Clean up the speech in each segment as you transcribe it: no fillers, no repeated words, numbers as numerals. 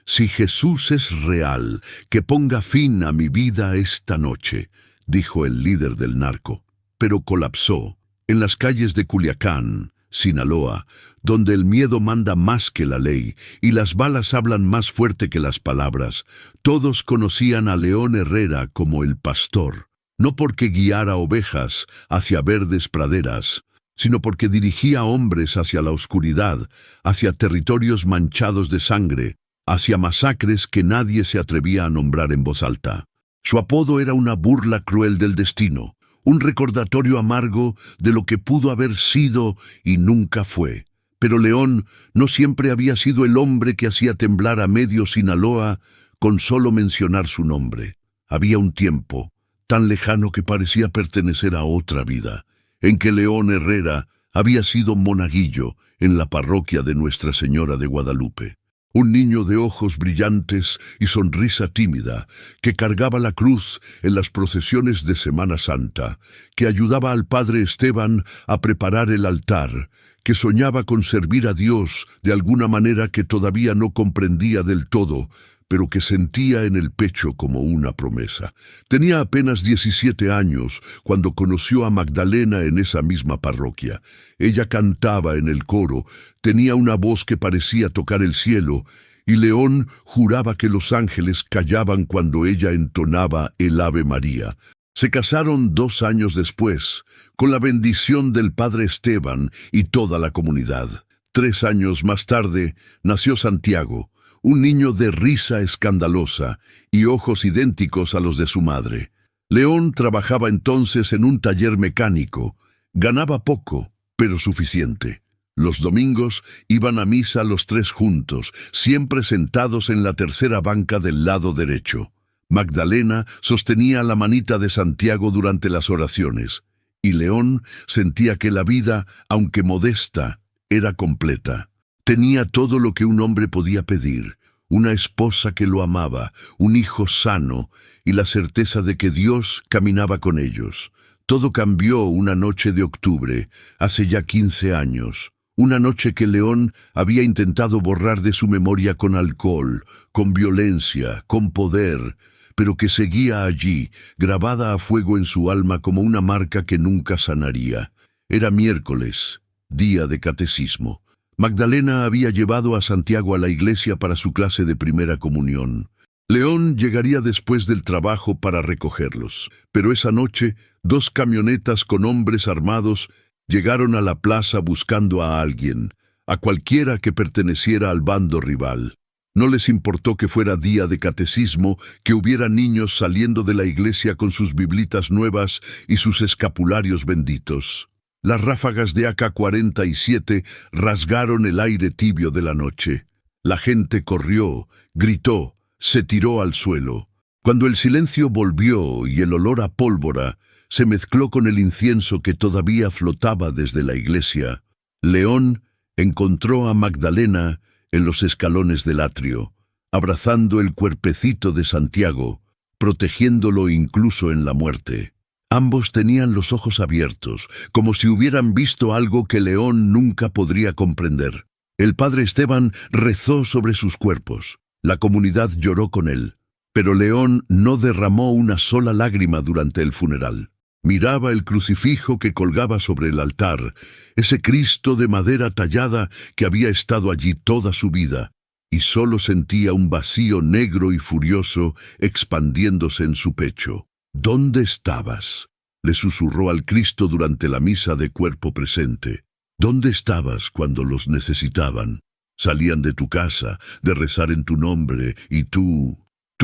Si Jesús es real, que ponga fin a mi vida esta noche, dijo el líder del narco. Pero colapsó. En las calles de Culiacán, Sinaloa, donde el miedo manda más que la ley y las balas hablan más fuerte que las palabras, todos conocían a León Herrera como el pastor, no porque guiara ovejas hacia verdes praderas, sino porque dirigía hombres hacia la oscuridad, hacia territorios manchados de sangre, hacia masacres que nadie se atrevía a nombrar en voz alta. Su apodo era una burla cruel del destino, un recordatorio amargo de lo que pudo haber sido y nunca fue. Pero León no siempre había sido el hombre que hacía temblar a medio Sinaloa con solo mencionar su nombre. Había un tiempo, tan lejano que parecía pertenecer a otra vida, en que León Herrera había sido monaguillo en la parroquia de Nuestra Señora de Guadalupe. Un niño de ojos brillantes y sonrisa tímida, que cargaba la cruz en las procesiones de Semana Santa, que ayudaba al padre Esteban a preparar el altar, que soñaba con servir a Dios de alguna manera que todavía no comprendía del todo, pero que sentía en el pecho como una promesa. Tenía apenas 17 años cuando conoció a Magdalena en esa misma parroquia. Ella cantaba en el coro, tenía una voz que parecía tocar el cielo, y León juraba que los ángeles callaban cuando ella entonaba el Ave María. Se casaron 2 años después, con la bendición del padre Esteban y toda la comunidad. 3 años más tarde nació Santiago, un niño de risa escandalosa y ojos idénticos a los de su madre. León trabajaba entonces en un taller mecánico. Ganaba poco, pero suficiente. Los domingos iban a misa los 3 juntos, siempre sentados en la tercera banca del lado derecho. Magdalena sostenía la manita de Santiago durante las oraciones, y León sentía que la vida, aunque modesta, era completa. Tenía todo lo que un hombre podía pedir: una esposa que lo amaba, un hijo sano y la certeza de que Dios caminaba con ellos. Todo cambió una noche de octubre, hace ya 15 años. Una noche que León había intentado borrar de su memoria con alcohol, con violencia, con poder, pero que seguía allí, grabada a fuego en su alma como una marca que nunca sanaría. Era miércoles, día de catecismo. Magdalena había llevado a Santiago a la iglesia para su clase de primera comunión. León llegaría después del trabajo para recogerlos, pero esa noche 2 camionetas con hombres armados llegaron a la plaza buscando a alguien, a cualquiera que perteneciera al bando rival. No les importó que fuera día de catecismo, que hubiera niños saliendo de la iglesia con sus biblitas nuevas y sus escapularios benditos. Las ráfagas de AK-47 rasgaron el aire tibio de la noche. La gente corrió, gritó, se tiró al suelo. Cuando el silencio volvió y el olor a pólvora se mezcló con el incienso que todavía flotaba desde la iglesia, León encontró a Magdalena en los escalones del atrio, abrazando el cuerpecito de Santiago, protegiéndolo incluso en la muerte. Ambos tenían los ojos abiertos, como si hubieran visto algo que León nunca podría comprender. El padre Esteban rezó sobre sus cuerpos. La comunidad lloró con él, pero León no derramó una sola lágrima durante el funeral. Miraba el crucifijo que colgaba sobre el altar, ese Cristo de madera tallada que había estado allí toda su vida, y solo sentía un vacío negro y furioso expandiéndose en su pecho. ¿Dónde estabas?, le susurró al Cristo durante la misa de cuerpo presente. ¿Dónde estabas cuando los necesitaban? Salían de tu casa, de rezar en tu nombre, y tú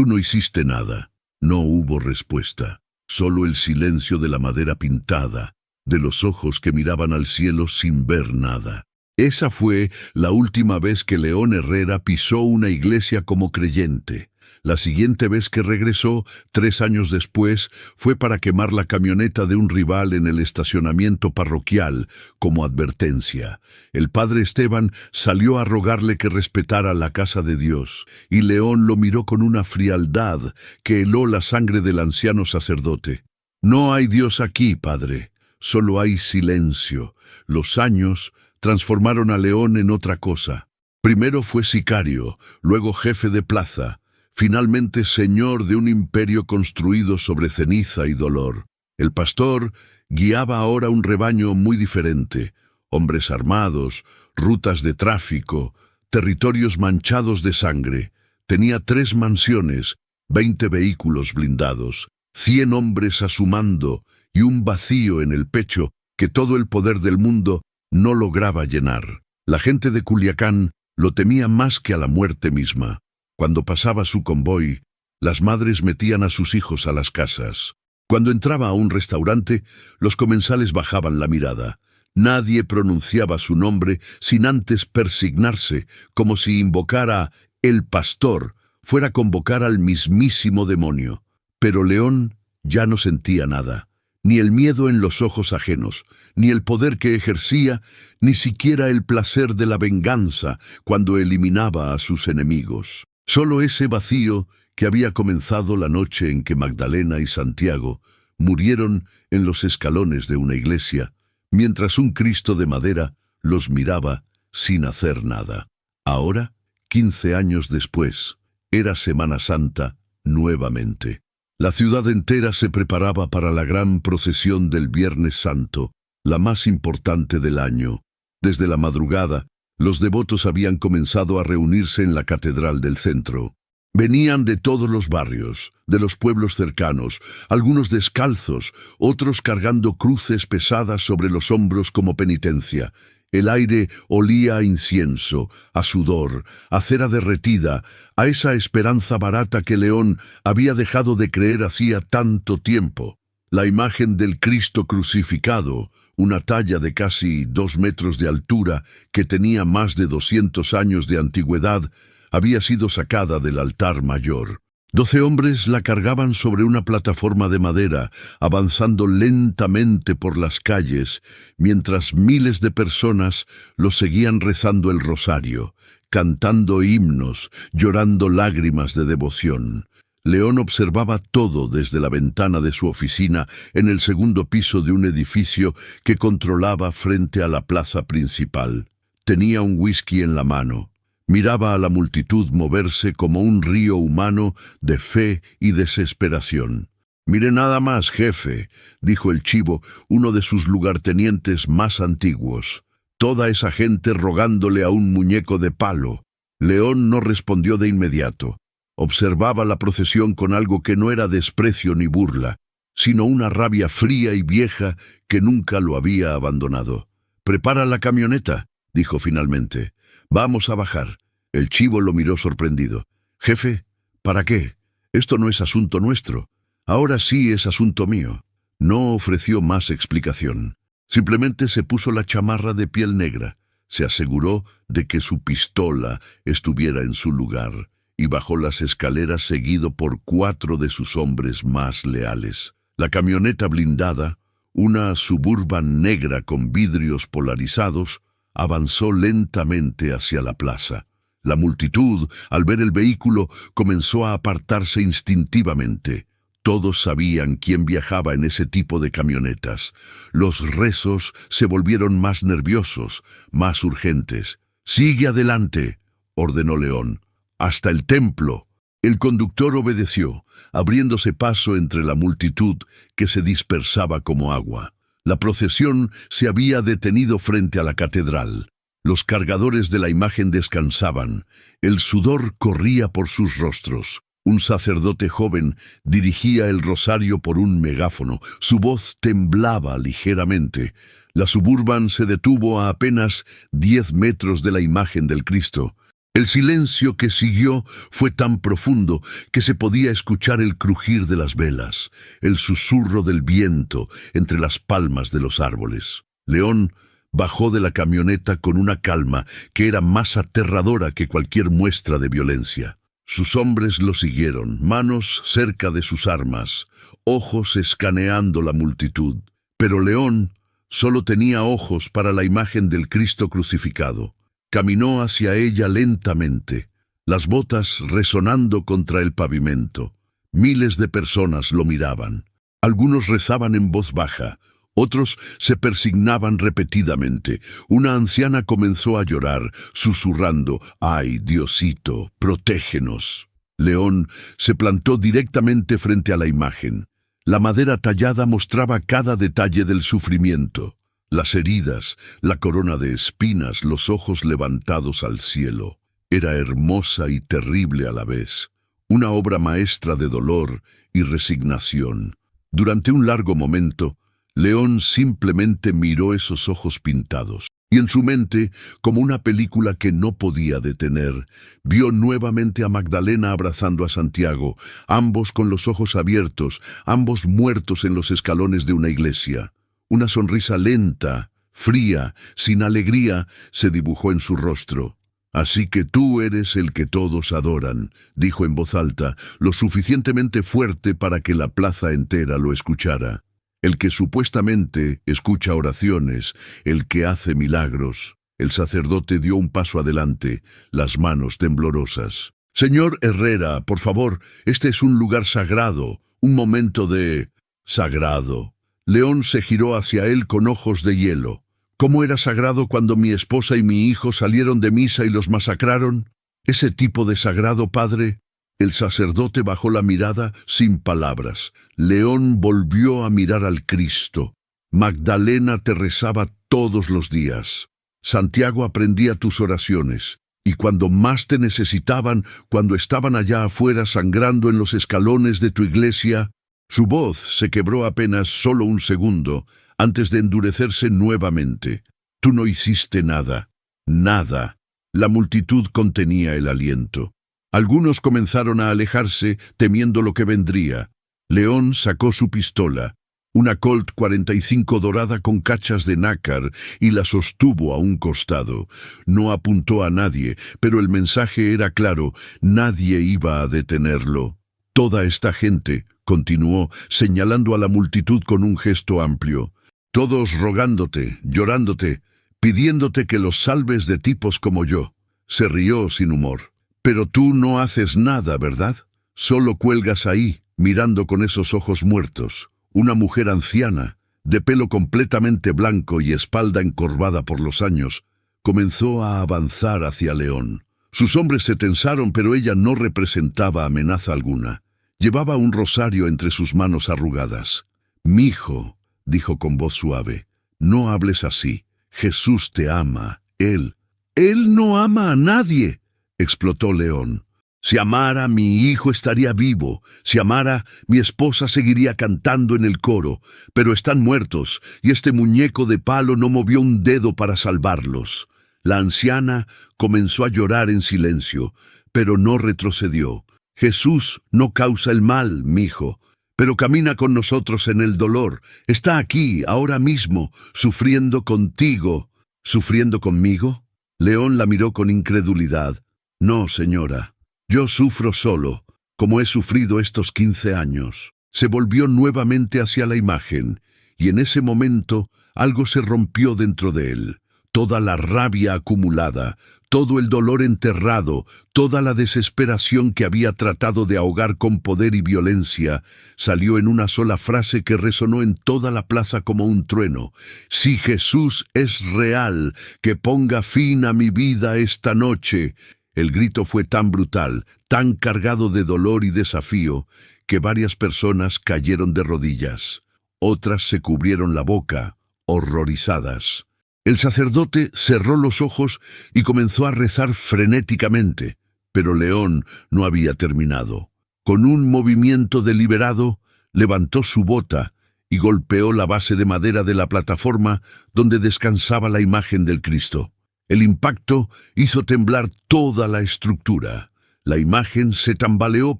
no hiciste nada. No hubo respuesta, solo el silencio de la madera pintada, de los ojos que miraban al cielo sin ver nada. Esa fue la última vez que León Herrera pisó una iglesia como creyente. La siguiente vez que regresó, 3 años después, fue para quemar la camioneta de un rival en el estacionamiento parroquial, como advertencia. El padre Esteban salió a rogarle que respetara la casa de Dios, y León lo miró con una frialdad que heló la sangre del anciano sacerdote. «No hay Dios aquí, padre, solo hay silencio». Los años transformaron a León en otra cosa. Primero fue sicario, luego jefe de plaza, finalmente señor de un imperio construido sobre ceniza y dolor. El pastor guiaba ahora un rebaño muy diferente: hombres armados, rutas de tráfico, territorios manchados de sangre. Tenía 3 mansiones, 20 vehículos blindados, 100 hombres a su mando y un vacío en el pecho que todo el poder del mundo no lograba llenar. La gente de Culiacán lo temía más que a la muerte misma. Cuando pasaba su convoy, las madres metían a sus hijos a las casas. Cuando entraba a un restaurante, los comensales bajaban la mirada. Nadie pronunciaba su nombre sin antes persignarse, como si invocar a el pastor fuera a convocar al mismísimo demonio. Pero León ya no sentía nada, ni el miedo en los ojos ajenos, ni el poder que ejercía, ni siquiera el placer de la venganza cuando eliminaba a sus enemigos. Solo ese vacío que había comenzado la noche en que Magdalena y Santiago murieron en los escalones de una iglesia, mientras un Cristo de madera los miraba sin hacer nada. Ahora, 15 años después, era Semana Santa nuevamente. La ciudad entera se preparaba para la gran procesión del Viernes Santo, la más importante del año. Desde la madrugada, los devotos habían comenzado a reunirse en la catedral del centro. Venían de todos los barrios, de los pueblos cercanos, algunos descalzos, otros cargando cruces pesadas sobre los hombros como penitencia. El aire olía a incienso, a sudor, a cera derretida, a esa esperanza barata que León había dejado de creer hacía tanto tiempo. La imagen del Cristo crucificado, una talla de casi 2 metros de altura que tenía más de 200 años de antigüedad, había sido sacada del altar mayor. 12 hombres la cargaban sobre una plataforma de madera, avanzando lentamente por las calles, mientras miles de personas lo seguían rezando el rosario, cantando himnos, llorando lágrimas de devoción. León observaba todo desde la ventana de su oficina en el 2º piso de un edificio que controlaba frente a la plaza principal. Tenía un whisky en la mano. Miraba a la multitud moverse como un río humano de fe y desesperación. «Mire nada más, jefe», dijo el chivo, uno de sus lugartenientes más antiguos. Toda esa gente rogándole a un muñeco de palo. León no respondió de inmediato. Observaba la procesión con algo que no era desprecio ni burla, sino una rabia fría y vieja que nunca lo había abandonado. «Prepara la camioneta», dijo finalmente. «Vamos a bajar». El chivo lo miró sorprendido. «Jefe, ¿para qué? Esto no es asunto nuestro. Ahora sí es asunto mío». No ofreció más explicación. Simplemente se puso la chamarra de piel negra, se aseguró de que su pistola estuviera en su lugar y bajó las escaleras seguido por 4 de sus hombres más leales. La camioneta blindada, una Suburban negra con vidrios polarizados, avanzó lentamente hacia la plaza. La multitud, al ver el vehículo, comenzó a apartarse instintivamente. Todos sabían quién viajaba en ese tipo de camionetas. Los rezos se volvieron más nerviosos, más urgentes. «Sigue adelante», ordenó León. «Hasta el templo». El conductor obedeció, abriéndose paso entre la multitud que se dispersaba como agua. La procesión se había detenido frente a la catedral. Los cargadores de la imagen descansaban. El sudor corría por sus rostros. Un sacerdote joven dirigía el rosario por un megáfono. Su voz temblaba ligeramente. La Suburban se detuvo a apenas 10 metros de la imagen del Cristo. El silencio que siguió fue tan profundo que se podía escuchar el crujir de las velas, el susurro del viento entre las palmas de los árboles. León bajó de la camioneta con una calma que era más aterradora que cualquier muestra de violencia. Sus hombres lo siguieron, manos cerca de sus armas, ojos escaneando la multitud. Pero León solo tenía ojos para la imagen del Cristo crucificado. Caminó hacia ella lentamente, las botas resonando contra el pavimento. Miles de personas lo miraban. Algunos rezaban en voz baja, Otros se persignaban repetidamente. Una anciana comenzó a llorar, susurrando: «¡Ay, Diosito, protégenos!». León se plantó directamente frente a la imagen. La madera tallada mostraba cada detalle del sufrimiento. Las heridas, la corona de espinas, los ojos levantados al cielo. Era hermosa y terrible a la vez. Una obra maestra de dolor y resignación. Durante un largo momento, León simplemente miró esos ojos pintados, y en su mente, como una película que no podía detener, vio nuevamente a Magdalena abrazando a Santiago, ambos con los ojos abiertos, ambos muertos en los escalones de una iglesia. Una sonrisa lenta, fría, sin alegría, se dibujó en su rostro. «Así que tú eres el que todos adoran», dijo en voz alta, lo suficientemente fuerte para que la plaza entera lo escuchara. «El que supuestamente escucha oraciones, el que hace milagros». El sacerdote dio un paso adelante, las manos temblorosas. «Señor Herrera, por favor, este es un lugar sagrado, un momento de... sagrado». León se giró hacia él con ojos de hielo. «¿Cómo era sagrado cuando mi esposa y mi hijo salieron de misa y los masacraron? ¿Ese tipo de sagrado, padre?» El sacerdote bajó la mirada sin palabras. León volvió a mirar al Cristo. «Magdalena te rezaba todos los días. Santiago aprendía tus oraciones. Y cuando más te necesitaban, cuando estaban allá afuera sangrando en los escalones de tu iglesia...». Su voz se quebró apenas solo un segundo, antes de endurecerse nuevamente. «Tú no hiciste nada. Nada». La multitud contenía el aliento. Algunos comenzaron a alejarse, temiendo lo que vendría. León sacó su pistola, una Colt 45 dorada con cachas de nácar, y la sostuvo a un costado. No apuntó a nadie, pero el mensaje era claro: nadie iba a detenerlo. «Toda esta gente», continuó, señalando a la multitud con un gesto amplio, «todos rogándote, llorándote, pidiéndote que los salves de tipos como yo». Se rió sin humor. «Pero tú no haces nada, ¿verdad? Solo cuelgas ahí, mirando con esos ojos muertos». Una mujer anciana, de pelo completamente blanco y espalda encorvada por los años, comenzó a avanzar hacia León. Sus hombres se tensaron, pero ella no representaba amenaza alguna. Llevaba un rosario entre sus manos arrugadas. «Mijo», dijo con voz suave, «no hables así. Jesús te ama. Él no ama a nadie», explotó León. «Si amara, mi hijo estaría vivo. Si amara, mi esposa seguiría cantando en el coro. Pero están muertos, y este muñeco de palo no movió un dedo para salvarlos». La anciana comenzó a llorar en silencio, pero no retrocedió. «Jesús no causa el mal, mijo, pero camina con nosotros en el dolor. Está aquí, ahora mismo, sufriendo contigo». «¿Sufriendo conmigo?». León la miró con incredulidad. «No, señora. Yo sufro solo, como he sufrido estos 15 años». Se volvió nuevamente hacia la imagen, y en ese momento algo se rompió dentro de él. Toda la rabia acumulada, todo el dolor enterrado, toda la desesperación que había tratado de ahogar con poder y violencia, salió en una sola frase que resonó en toda la plaza como un trueno. «Si Jesús es real, que ponga fin a mi vida esta noche». El grito fue tan brutal, tan cargado de dolor y desafío, que varias personas cayeron de rodillas. Otras se cubrieron la boca, horrorizadas. El sacerdote cerró los ojos y comenzó a rezar frenéticamente, pero León no había terminado. Con un movimiento deliberado, levantó su bota y golpeó la base de madera de la plataforma donde descansaba la imagen del Cristo. El impacto hizo temblar toda la estructura. La imagen se tambaleó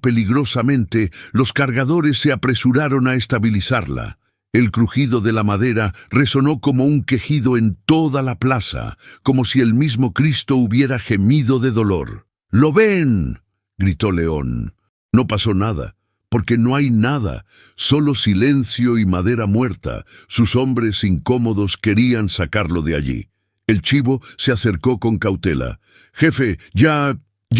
peligrosamente, los cargadores se apresuraron a estabilizarla. El crujido de la madera resonó como un quejido en toda la plaza, como si el mismo Cristo hubiera gemido de dolor. «¡Lo ven!», gritó León. No pasó nada, porque no hay nada, solo silencio y madera muerta. Sus hombres incómodos querían sacarlo de allí. El chivo se acercó con cautela. «Jefe, ya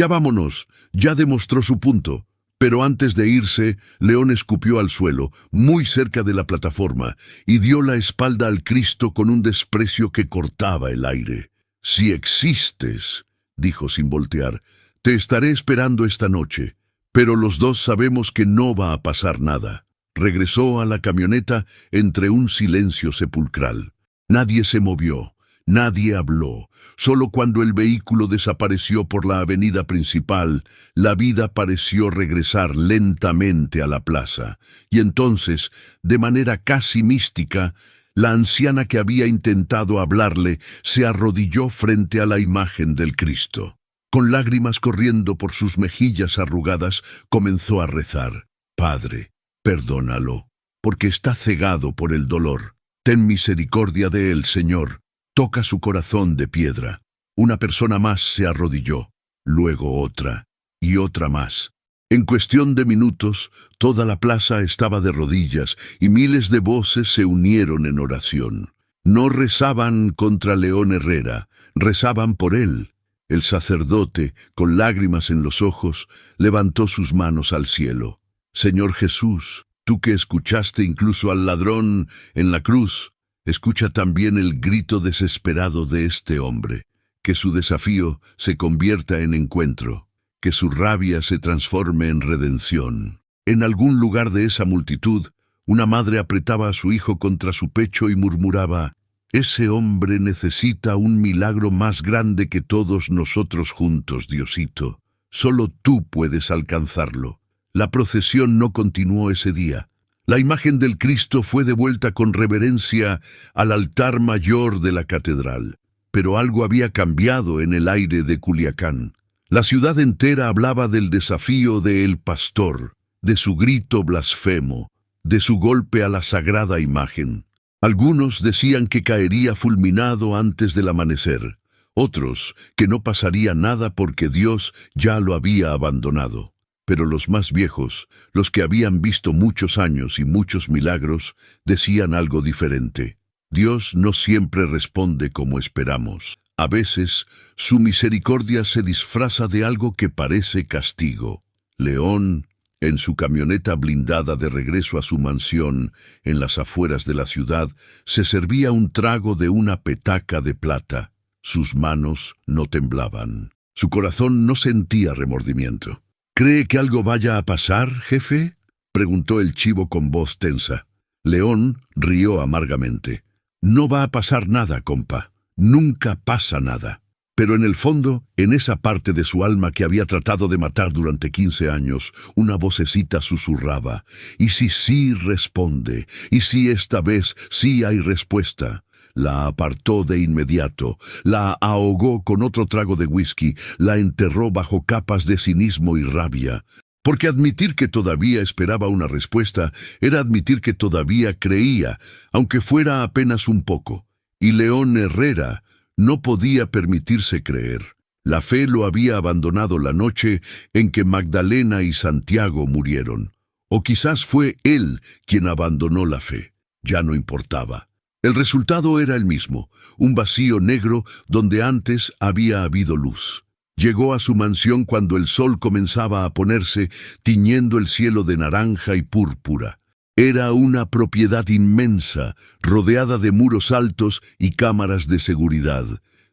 vámonos. Ya demostró su punto». Pero antes de irse, León escupió al suelo, muy cerca de la plataforma, y dio la espalda al Cristo con un desprecio que cortaba el aire. «Si existes», dijo sin voltear, «te estaré esperando esta noche». Pero los dos sabemos que no va a pasar nada. Regresó a la camioneta entre un silencio sepulcral. Nadie se movió, nadie habló. Solo cuando el vehículo desapareció por la avenida principal, la vida pareció regresar lentamente a la plaza. Y entonces, de manera casi mística, la anciana que había intentado hablarle se arrodilló frente a la imagen del Cristo. Con lágrimas corriendo por sus mejillas arrugadas, comenzó a rezar. «Padre, perdónalo, porque está cegado por el dolor. Ten misericordia de él, Señor». Toca su corazón de piedra. Una persona más se arrodilló, luego otra, y otra más. En cuestión de minutos, toda la plaza estaba de rodillas y miles de voces se unieron en oración. No rezaban contra León Herrera, rezaban por él. El sacerdote, con lágrimas en los ojos, levantó sus manos al cielo. «Señor Jesús, tú que escuchaste incluso al ladrón en la cruz, escucha también el grito desesperado de este hombre. Que su desafío se convierta en encuentro, que su rabia se transforme en redención». En algún lugar de esa multitud, una madre apretaba a su hijo contra su pecho y murmuraba: «Ese hombre necesita un milagro más grande que todos nosotros juntos, Diosito. Solo tú puedes alcanzarlo». La procesión no continuó ese día. La imagen del Cristo fue devuelta con reverencia al altar mayor de la catedral. Pero algo había cambiado en el aire de Culiacán. La ciudad entera hablaba del desafío de El Pastor, de su grito blasfemo, de su golpe a la sagrada imagen. Algunos decían que caería fulminado antes del amanecer, otros que no pasaría nada porque Dios ya lo había abandonado. Pero los más viejos, los que habían visto muchos años y muchos milagros, decían algo diferente. Dios no siempre responde como esperamos. A veces, su misericordia se disfraza de algo que parece castigo. León, en su camioneta blindada de regreso a su mansión en las afueras de la ciudad, se servía un trago de una petaca de plata. Sus manos no temblaban. Su corazón no sentía remordimiento. «¿Cree que algo vaya a pasar, jefe?», preguntó el chivo con voz tensa. León rió amargamente. «No va a pasar nada, compa. Nunca pasa nada». Pero en el fondo, en esa parte de su alma que había tratado de matar durante 15 años, una vocecita susurraba: «¿Y si sí responde? ¿Y si esta vez sí hay respuesta?». La apartó de inmediato, la ahogó con otro trago de whisky, la enterró bajo capas de cinismo y rabia. Porque admitir que todavía esperaba una respuesta era admitir que todavía creía, aunque fuera apenas un poco. Y León Herrera no podía permitirse creer. La fe lo había abandonado la noche en que Magdalena y Santiago murieron. O quizás fue él quien abandonó la fe. Ya no importaba. El resultado era el mismo, un vacío negro donde antes había habido luz. Llegó a su mansión cuando el sol comenzaba a ponerse, tiñendo el cielo de naranja y púrpura. Era una propiedad inmensa, rodeada de muros altos y cámaras de seguridad.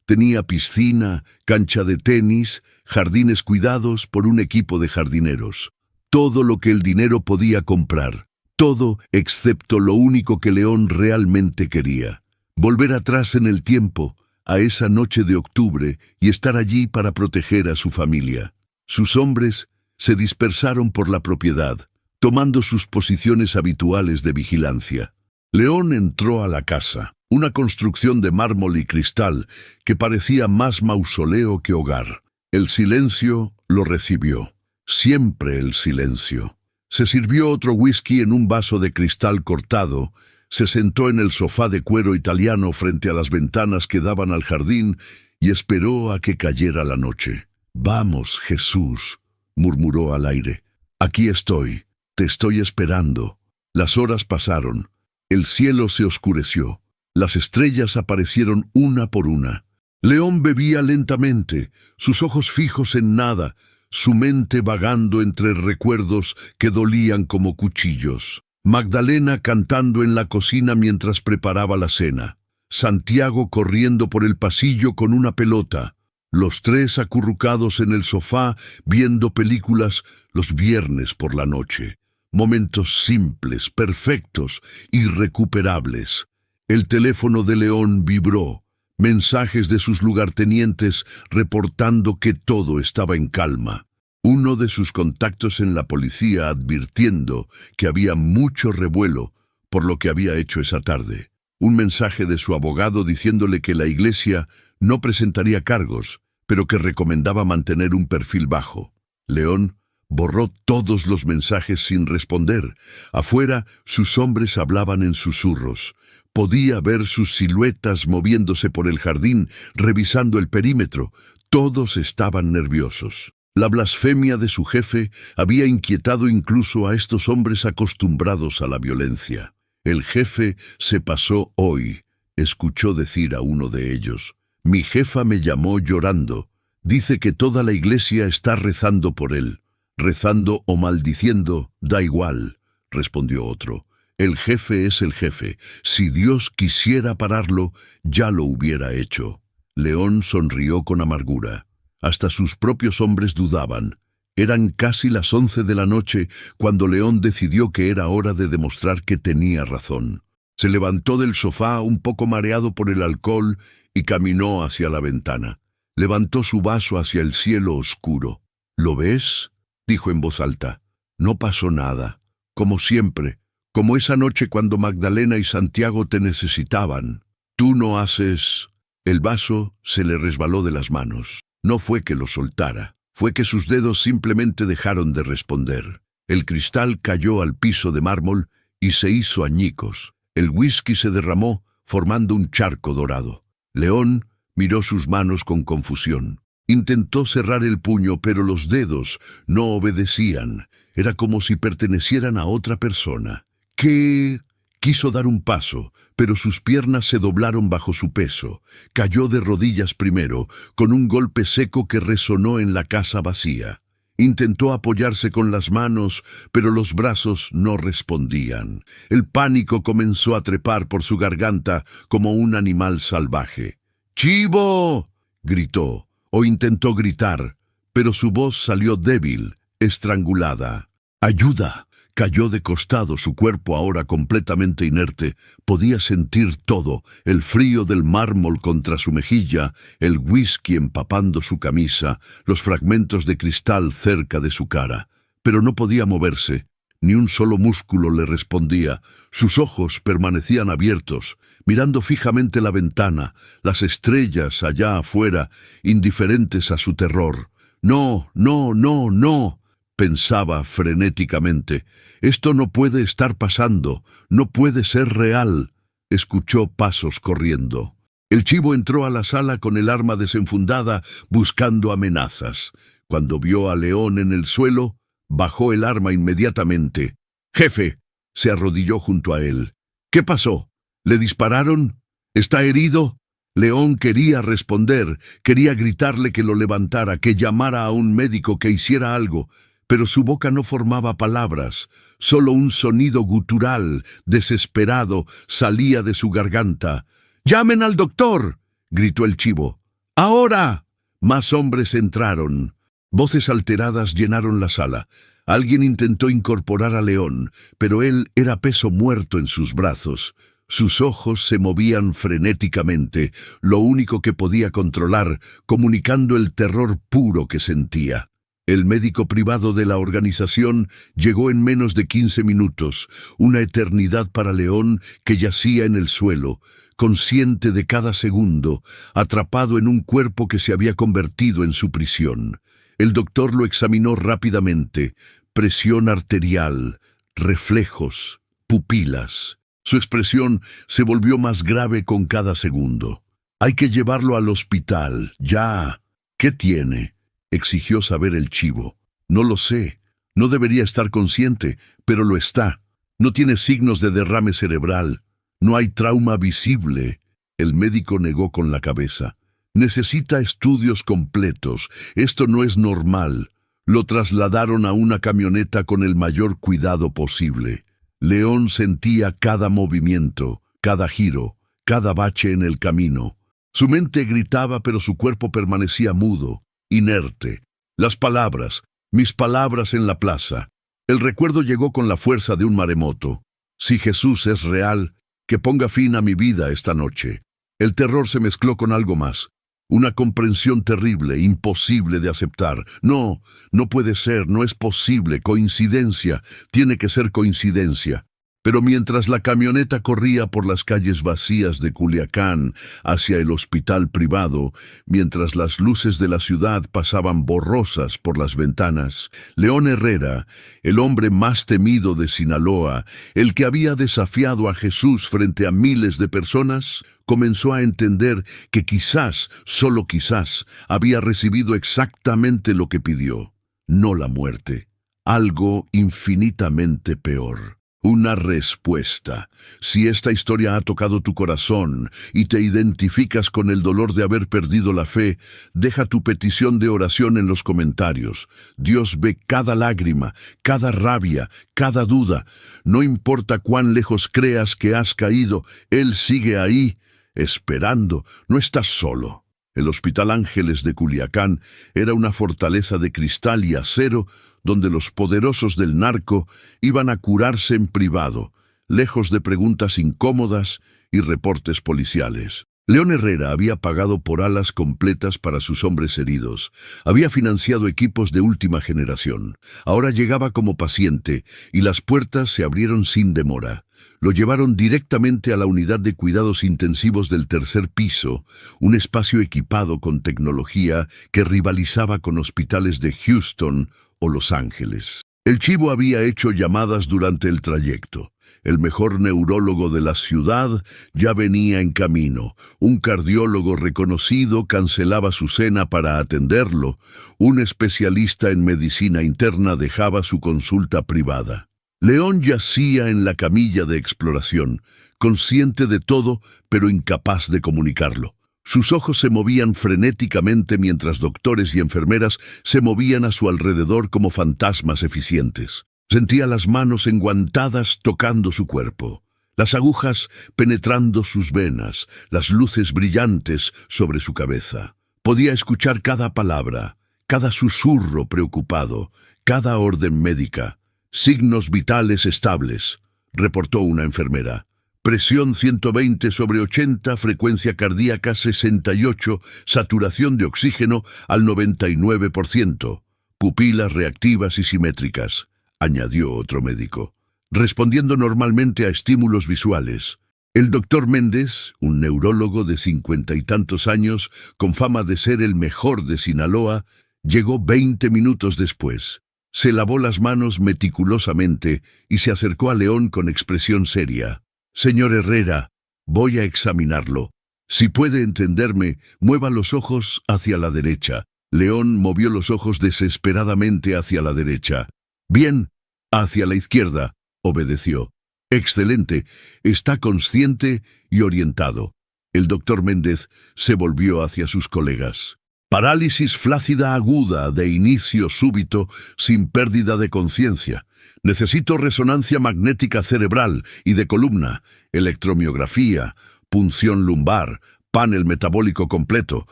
Tenía piscina, cancha de tenis, jardines cuidados por un equipo de jardineros. Todo lo que el dinero podía comprar. Todo excepto lo único que León realmente quería: volver atrás en el tiempo, a esa noche de octubre, y estar allí para proteger a su familia. Sus hombres se dispersaron por la propiedad, tomando sus posiciones habituales de vigilancia. León entró a la casa, una construcción de mármol y cristal que parecía más mausoleo que hogar. El silencio lo recibió, siempre el silencio. Se sirvió otro whisky en un vaso de cristal cortado, se sentó en el sofá de cuero italiano frente a las ventanas que daban al jardín y esperó a que cayera la noche. «Vamos, Jesús», murmuró al aire. «Aquí estoy, te estoy esperando». Las horas pasaron, el cielo se oscureció, las estrellas aparecieron una por una. León bebía lentamente, sus ojos fijos en nada, su mente vagando entre recuerdos que dolían como cuchillos. Magdalena cantando en la cocina mientras preparaba la cena. Santiago corriendo por el pasillo con una pelota. Los tres acurrucados en el sofá viendo películas los viernes por la noche. Momentos simples, perfectos, irrecuperables. El teléfono de León vibró. Mensajes de sus lugartenientes reportando que todo estaba en calma. Uno de sus contactos en la policía advirtiendo que había mucho revuelo por lo que había hecho esa tarde. Un mensaje de su abogado diciéndole que la iglesia no presentaría cargos, pero que recomendaba mantener un perfil bajo. León borró todos los mensajes sin responder. Afuera, sus hombres hablaban en susurros. Podía ver sus siluetas moviéndose por el jardín, revisando el perímetro. Todos estaban nerviosos. La blasfemia de su jefe había inquietado incluso a estos hombres acostumbrados a la violencia. El jefe se pasó hoy, escuchó decir a uno de ellos. Mi jefa me llamó llorando. Dice que toda la iglesia está rezando por él. Rezando o maldiciendo, da igual, respondió otro. El jefe es el jefe. Si Dios quisiera pararlo, ya lo hubiera hecho. León sonrió con amargura. Hasta sus propios hombres dudaban. Eran casi las 11 de la noche cuando León decidió que era hora de demostrar que tenía razón. Se levantó del sofá un poco mareado por el alcohol y caminó hacia la ventana. Levantó su vaso hacia el cielo oscuro. ¿Lo ves?, dijo en voz alta. No pasó nada. Como siempre, como esa noche cuando Magdalena y Santiago te necesitaban. Tú no haces... El vaso se le resbaló de las manos. No fue que lo soltara. Fue que sus dedos simplemente dejaron de responder. El cristal cayó al piso de mármol y se hizo añicos. El whisky se derramó, formando un charco dorado. León miró sus manos con confusión. Intentó cerrar el puño, pero los dedos no obedecían. Era como si pertenecieran a otra persona. ¿Qué? Quiso dar un paso, pero sus piernas se doblaron bajo su peso. Cayó de rodillas primero, con un golpe seco que resonó en la casa vacía. Intentó apoyarse con las manos, pero los brazos no respondían. El pánico comenzó a trepar por su garganta como un animal salvaje. ¡Chivo!, gritó, o intentó gritar, pero su voz salió débil, estrangulada. ¡Ayuda! Cayó de costado, su cuerpo ahora completamente inerte. Podía sentir todo, el frío del mármol contra su mejilla, el whisky empapando su camisa, los fragmentos de cristal cerca de su cara. Pero no podía moverse, ni un solo músculo le respondía. Sus ojos permanecían abiertos, mirando fijamente la ventana, las estrellas allá afuera, indiferentes a su terror. «No, no, no, no», pensaba frenéticamente. «Esto no puede estar pasando, no puede ser real». Escuchó pasos corriendo. El chivo entró a la sala con el arma desenfundada, buscando amenazas. Cuando vio a León en el suelo, bajó el arma inmediatamente. «Jefe», se arrodilló junto a él. «¿Qué pasó? ¿Le dispararon? ¿Está herido?» León quería responder, quería gritarle que lo levantara, que llamara a un médico, que hiciera algo, pero su boca no formaba palabras. Solo un sonido gutural, desesperado, salía de su garganta. «¡Llamen al doctor!», gritó el chivo. «¡Ahora!». Más hombres entraron. Voces alteradas llenaron la sala. Alguien intentó incorporar a León, pero él era peso muerto en sus brazos. Sus ojos se movían frenéticamente, lo único que podía controlar, comunicando el terror puro que sentía. El médico privado de la organización llegó en menos de 15 minutos, una eternidad para León, que yacía en el suelo, consciente de cada segundo, atrapado en un cuerpo que se había convertido en su prisión. El doctor lo examinó rápidamente. Presión arterial, reflejos, pupilas. Su expresión se volvió más grave con cada segundo. «Hay que llevarlo al hospital, ya». «¿Qué tiene?», exigió saber el chivo. «No lo sé. No debería estar consciente, pero lo está. No tiene signos de derrame cerebral. No hay trauma visible». El médico negó con la cabeza. «Necesita estudios completos. Esto no es normal». Lo trasladaron a una camioneta con el mayor cuidado posible. León sentía cada movimiento, cada giro, cada bache en el camino. Su mente gritaba, pero su cuerpo permanecía mudo, inerte. Las palabras, mis palabras en la plaza. El recuerdo llegó con la fuerza de un maremoto. Si Jesús es real, que ponga fin a mi vida esta noche. El terror se mezcló con algo más. Una comprensión terrible, imposible de aceptar. No, no puede ser, no es posible, coincidencia, tiene que ser coincidencia. Pero mientras la camioneta corría por las calles vacías de Culiacán hacia el hospital privado, mientras las luces de la ciudad pasaban borrosas por las ventanas, León Herrera, el hombre más temido de Sinaloa, el que había desafiado a Jesús frente a miles de personas, comenzó a entender que quizás, solo quizás, había recibido exactamente lo que pidió, no la muerte, algo infinitamente peor. Una respuesta. Si esta historia ha tocado tu corazón y te identificas con el dolor de haber perdido la fe, deja tu petición de oración en los comentarios. Dios ve cada lágrima, cada rabia, cada duda. No importa cuán lejos creas que has caído, Él sigue ahí, esperando. No estás solo. El Hospital Ángeles de Culiacán era una fortaleza de cristal y acero donde los poderosos del narco iban a curarse en privado, lejos de preguntas incómodas y reportes policiales. León Herrera había pagado por alas completas para sus hombres heridos, había financiado equipos de última generación. Ahora llegaba como paciente y las puertas se abrieron sin demora. Lo llevaron directamente a la unidad de cuidados intensivos del tercer piso, un espacio equipado con tecnología que rivalizaba con hospitales de Houston o Los Ángeles. El chivo había hecho llamadas durante el trayecto. El mejor neurólogo de la ciudad ya venía en camino. Un cardiólogo reconocido cancelaba su cena para atenderlo. Un especialista en medicina interna dejaba su consulta privada. León yacía en la camilla de exploración, consciente de todo, pero incapaz de comunicarlo. Sus ojos se movían frenéticamente mientras doctores y enfermeras se movían a su alrededor como fantasmas eficientes. Sentía las manos enguantadas tocando su cuerpo, las agujas penetrando sus venas, las luces brillantes sobre su cabeza. Podía escuchar cada palabra, cada susurro preocupado, cada orden médica. Signos vitales estables, reportó una enfermera. Presión 120/80, frecuencia cardíaca 68, saturación de oxígeno al 99%, pupilas reactivas y simétricas, añadió otro médico, respondiendo normalmente a estímulos visuales. El doctor Méndez, un neurólogo de 50 y tantos años, con fama de ser el mejor de Sinaloa, llegó 20 minutos después. Se lavó las manos meticulosamente y se acercó a León con expresión seria. Señor Herrera, voy a examinarlo. Si puede entenderme, mueva los ojos hacia la derecha. León movió los ojos desesperadamente hacia la derecha. Bien, hacia la izquierda, obedeció. Excelente, está consciente y orientado. El doctor Méndez se volvió hacia sus colegas. Parálisis flácida aguda de inicio súbito sin pérdida de conciencia. Necesito resonancia magnética cerebral y de columna, electromiografía, punción lumbar, panel metabólico completo,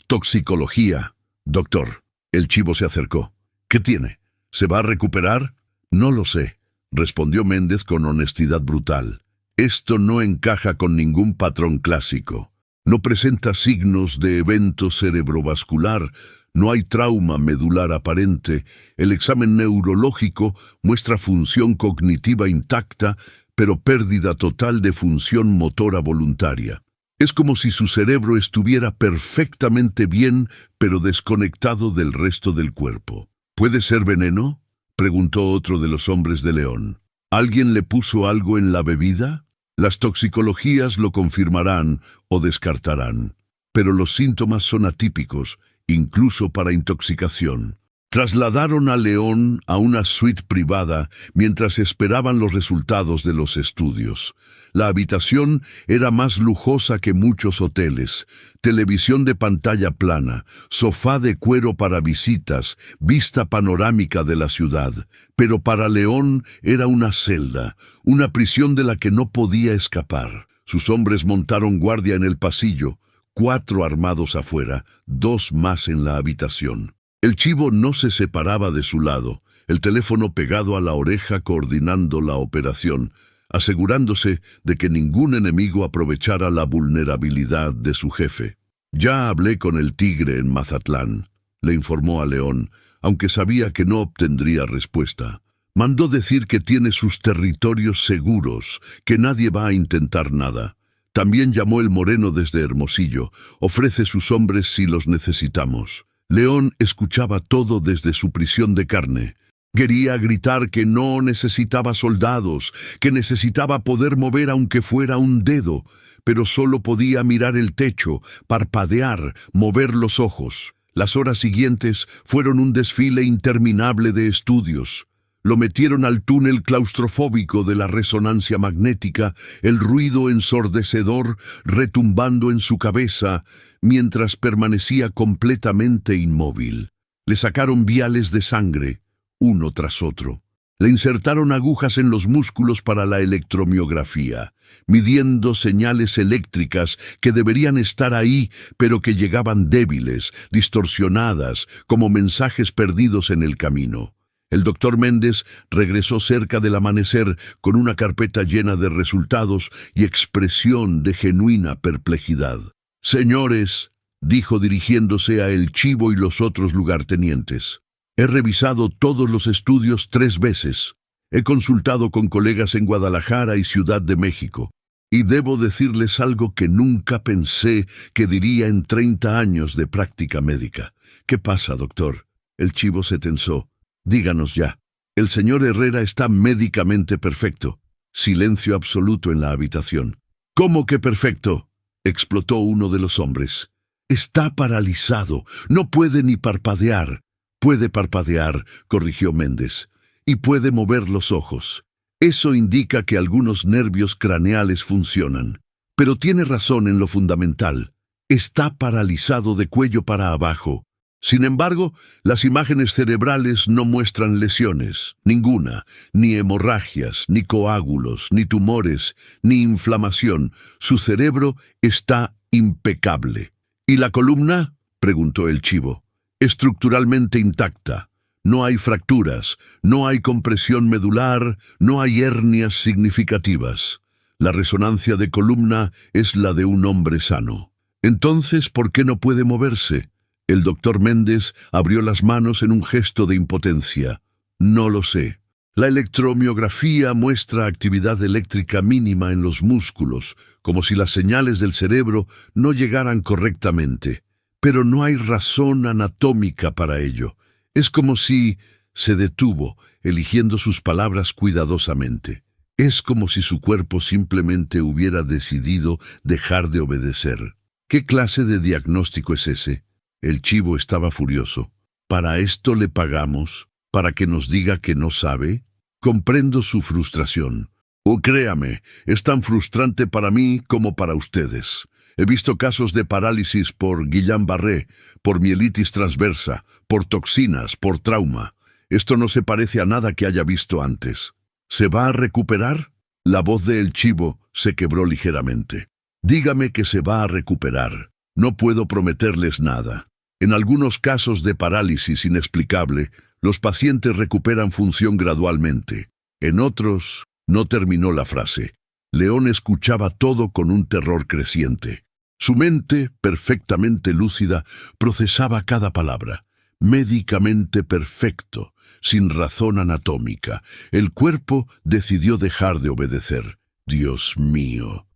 toxicología. Doctor, el chivo se acercó. ¿Qué tiene? ¿Se va a recuperar? No lo sé, respondió Méndez con honestidad brutal. Esto no encaja con ningún patrón clásico. No presenta signos de evento cerebrovascular, no hay trauma medular aparente, el examen neurológico muestra función cognitiva intacta, pero pérdida total de función motora voluntaria. Es como si su cerebro estuviera perfectamente bien, pero desconectado del resto del cuerpo. ¿Puede ser veneno?, preguntó otro de los hombres de León. ¿Alguien le puso algo en la bebida? Las toxicologías lo confirmarán o descartarán, pero los síntomas son atípicos, incluso para intoxicación. Trasladaron a León a una suite privada mientras esperaban los resultados de los estudios. La habitación era más lujosa que muchos hoteles, televisión de pantalla plana, sofá de cuero para visitas, vista panorámica de la ciudad. Pero para León era una celda, una prisión de la que no podía escapar. Sus hombres montaron guardia en el pasillo, 4 armados afuera, 2 más en la habitación. El chivo no se separaba de su lado, el teléfono pegado a la oreja coordinando la operación, asegurándose de que ningún enemigo aprovechara la vulnerabilidad de su jefe. «Ya hablé con el Tigre en Mazatlán», le informó a León, aunque sabía que no obtendría respuesta. «Mandó decir que tiene sus territorios seguros, que nadie va a intentar nada. También llamó el Moreno desde Hermosillo, ofrece sus hombres si los necesitamos». León escuchaba todo desde su prisión de carne. Quería gritar que no necesitaba soldados, que necesitaba poder mover aunque fuera un dedo, pero solo podía mirar el techo, parpadear, mover los ojos. Las horas siguientes fueron un desfile interminable de estudios. Lo metieron al túnel claustrofóbico de la resonancia magnética, el ruido ensordecedor retumbando en su cabeza, mientras permanecía completamente inmóvil. Le sacaron viales de sangre, uno tras otro. Le insertaron agujas en los músculos para la electromiografía, midiendo señales eléctricas que deberían estar ahí, pero que llegaban débiles, distorsionadas, como mensajes perdidos en el camino. El doctor Méndez regresó cerca del amanecer con una carpeta llena de resultados y expresión de genuina perplejidad. «Señores», dijo dirigiéndose a El Chivo y los otros lugartenientes, «he revisado todos los estudios 3 veces. He consultado con colegas en Guadalajara y Ciudad de México. Y debo decirles algo que nunca pensé que diría en 30 años de práctica médica». «¿Qué pasa, doctor?» El Chivo se tensó. «Díganos ya». «El señor Herrera está médicamente perfecto». Silencio absoluto en la habitación. «¿Cómo que perfecto?», explotó uno de los hombres. «Está paralizado, no puede ni parpadear». «Puede parpadear», corrigió Méndez, «y puede mover los ojos. Eso indica que algunos nervios craneales funcionan. Pero tiene razón en lo fundamental. Está paralizado de cuello para abajo. Sin embargo, las imágenes cerebrales no muestran lesiones, ninguna, ni hemorragias, ni coágulos, ni tumores, ni inflamación. Su cerebro está impecable». «¿Y la columna?», preguntó el Chivo. «Estructuralmente intacta. No hay fracturas, no hay compresión medular, no hay hernias significativas. La resonancia de columna es la de un hombre sano». «Entonces, ¿por qué no puede moverse?». El doctor Méndez abrió las manos en un gesto de impotencia. «No lo sé. La electromiografía muestra actividad eléctrica mínima en los músculos, como si las señales del cerebro no llegaran correctamente. Pero no hay razón anatómica para ello. Es como si…» Se detuvo, eligiendo sus palabras cuidadosamente. «Es como si su cuerpo simplemente hubiera decidido dejar de obedecer». «¿Qué clase de diagnóstico es ese?». El Chivo estaba furioso. «¿Para esto le pagamos? ¿Para que nos diga que no sabe?». «Comprendo su frustración. Oh, créame, es tan frustrante para mí como para ustedes. He visto casos de parálisis por Guillain-Barré, por mielitis transversa, por toxinas, por trauma. Esto no se parece a nada que haya visto antes. ¿Se va a recuperar?». La voz de El Chivo se quebró ligeramente. «Dígame que se va a recuperar. No puedo prometerles nada. En algunos casos de parálisis inexplicable, los pacientes recuperan función gradualmente. En otros…». No terminó la frase. León escuchaba todo con un terror creciente. Su mente, perfectamente lúcida, procesaba cada palabra. Médicamente perfecto, sin razón anatómica. El cuerpo decidió dejar de obedecer. Dios mío,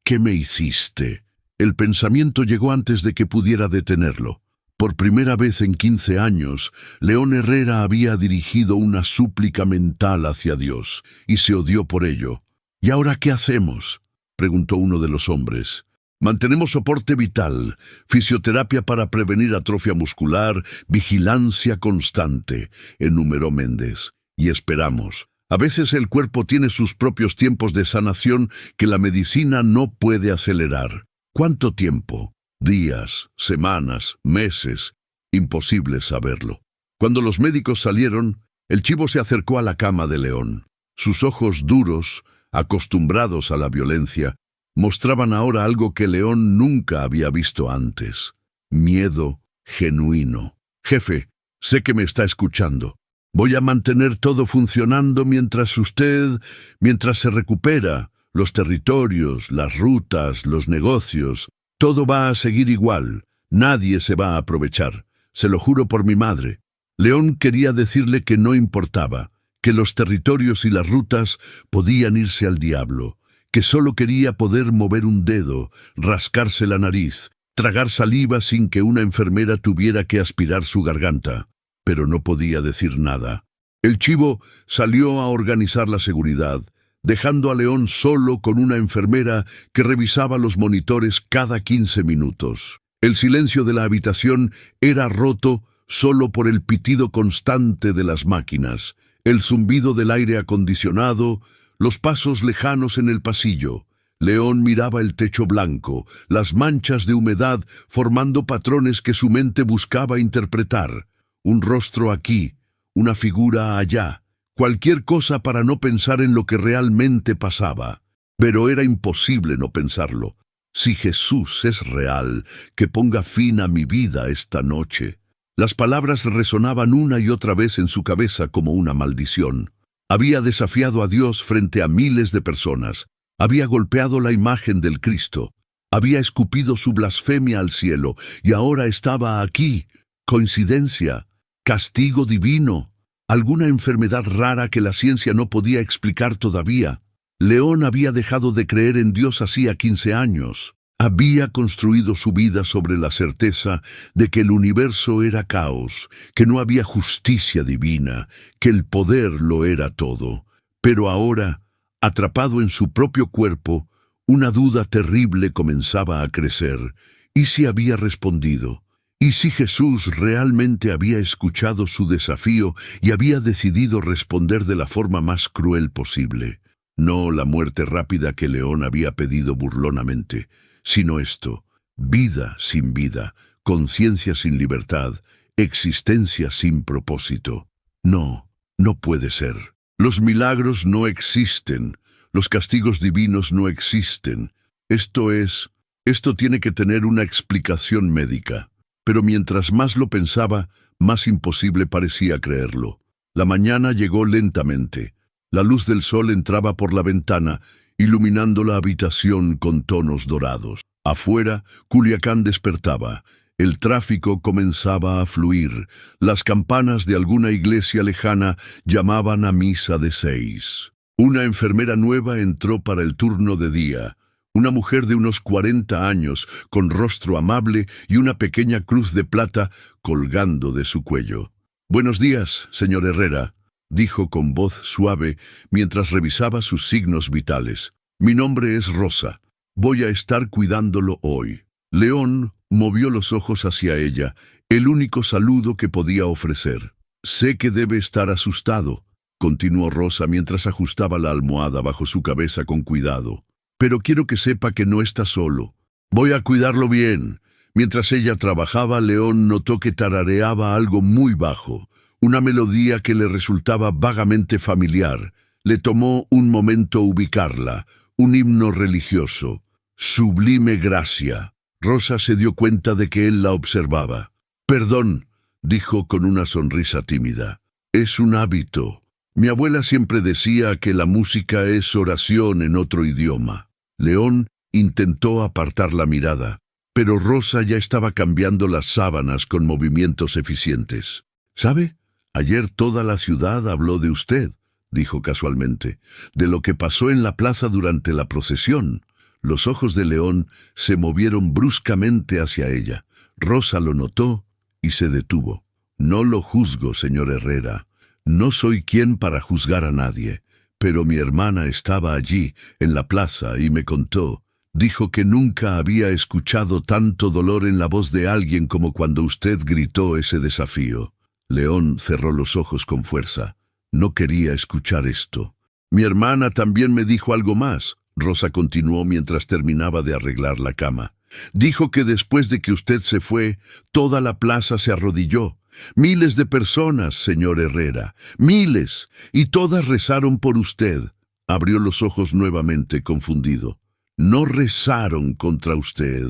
¿qué me hiciste?». El pensamiento llegó antes de que pudiera detenerlo. Por primera vez en 15 años, León Herrera había dirigido una súplica mental hacia Dios, y se odió por ello. «¿Y ahora qué hacemos?», preguntó uno de los hombres. Mantenemos soporte vital, fisioterapia para prevenir atrofia muscular, vigilancia constante, enumeró Méndez. Y esperamos. A veces el cuerpo tiene sus propios tiempos de sanación que la medicina no puede acelerar. ¿Cuánto tiempo? Días, semanas, meses. Imposible saberlo. Cuando los médicos salieron, el chivo se acercó a la cama de León. Sus ojos duros, acostumbrados a la violencia, mostraban ahora algo que León nunca había visto antes. Miedo genuino. Jefe, sé que me está escuchando. Voy a mantener todo funcionando mientras se recupera. Los territorios, las rutas, los negocios, todo va a seguir igual. Nadie se va a aprovechar. Se lo juro por mi madre. León quería decirle que no importaba, que los territorios y las rutas podían irse al diablo, que solo quería poder mover un dedo, rascarse la nariz, tragar saliva sin que una enfermera tuviera que aspirar su garganta. Pero no podía decir nada. El chivo salió a organizar la seguridad, dejando a León solo con una enfermera que revisaba los monitores cada 15 minutos. El silencio de la habitación era roto solo por el pitido constante de las máquinas, el zumbido del aire acondicionado, los pasos lejanos en el pasillo. León miraba el techo blanco, las manchas de humedad formando patrones que su mente buscaba interpretar. Un rostro aquí, una figura allá, cualquier cosa para no pensar en lo que realmente pasaba. Pero era imposible no pensarlo. Si Jesús es real, que ponga fin a mi vida esta noche. Las palabras resonaban una y otra vez en su cabeza como una maldición. Había desafiado a Dios frente a miles de personas. Había golpeado la imagen del Cristo. Había escupido su blasfemia al cielo y ahora estaba aquí. ¿Coincidencia? ¿Castigo divino? ¿Alguna enfermedad rara que la ciencia no podía explicar todavía? León había dejado de creer en Dios hacía 15 años. Había construido su vida sobre la certeza de que el universo era caos, que no había justicia divina, que el poder lo era todo. Pero ahora, atrapado en su propio cuerpo, una duda terrible comenzaba a crecer. ¿Y si había respondido? ¿Y si Jesús realmente había escuchado su desafío y había decidido responder de la forma más cruel posible? No la muerte rápida que León había pedido burlonamente, sino esto: vida sin vida, conciencia sin libertad, existencia sin propósito. No, no puede ser. Los milagros no existen, los castigos divinos no existen. Esto tiene que tener una explicación médica. Pero mientras más lo pensaba, más imposible parecía creerlo. La mañana llegó lentamente. La luz del sol entraba por la ventana, iluminando la habitación con tonos dorados. Afuera, Culiacán despertaba. El tráfico comenzaba a fluir. Las campanas de alguna iglesia lejana llamaban a misa de 6. Una enfermera nueva entró para el turno de día. Una mujer de unos 40 años, con rostro amable y una pequeña cruz de plata colgando de su cuello. «Buenos días, señor Herrera», dijo con voz suave mientras revisaba sus signos vitales. «Mi nombre es Rosa. Voy a estar cuidándolo hoy». León movió los ojos hacia ella, el único saludo que podía ofrecer. «Sé que debe estar asustado», continuó Rosa mientras ajustaba la almohada bajo su cabeza con cuidado. «Pero quiero que sepa que no está solo. Voy a cuidarlo bien». Mientras ella trabajaba, León notó que tarareaba algo muy bajo, una melodía que le resultaba vagamente familiar. Le tomó un momento ubicarla, un himno religioso. «Sublime gracia». Rosa se dio cuenta de que él la observaba. «Perdón», dijo con una sonrisa tímida. «Es un hábito. Mi abuela siempre decía que la música es oración en otro idioma». León intentó apartar la mirada, pero Rosa ya estaba cambiando las sábanas con movimientos eficientes. «¿Sabe? Ayer toda la ciudad habló de usted», dijo casualmente, «de lo que pasó en la plaza durante la procesión». Los ojos de León se movieron bruscamente hacia ella. Rosa lo notó y se detuvo. «No lo juzgo, señor Herrera. No soy quien para juzgar a nadie. Pero mi hermana estaba allí, en la plaza, y me contó. Dijo que nunca había escuchado tanto dolor en la voz de alguien como cuando usted gritó ese desafío. León cerró los ojos con fuerza. No quería escuchar esto. Mi hermana también me dijo algo más, Rosa continuó mientras terminaba de arreglar la cama. Dijo que después de que usted se fue, toda la plaza se arrodilló. Miles de personas, señor Herrera, miles, y todas rezaron por usted. Abrió los ojos nuevamente, confundido. No rezaron contra usted,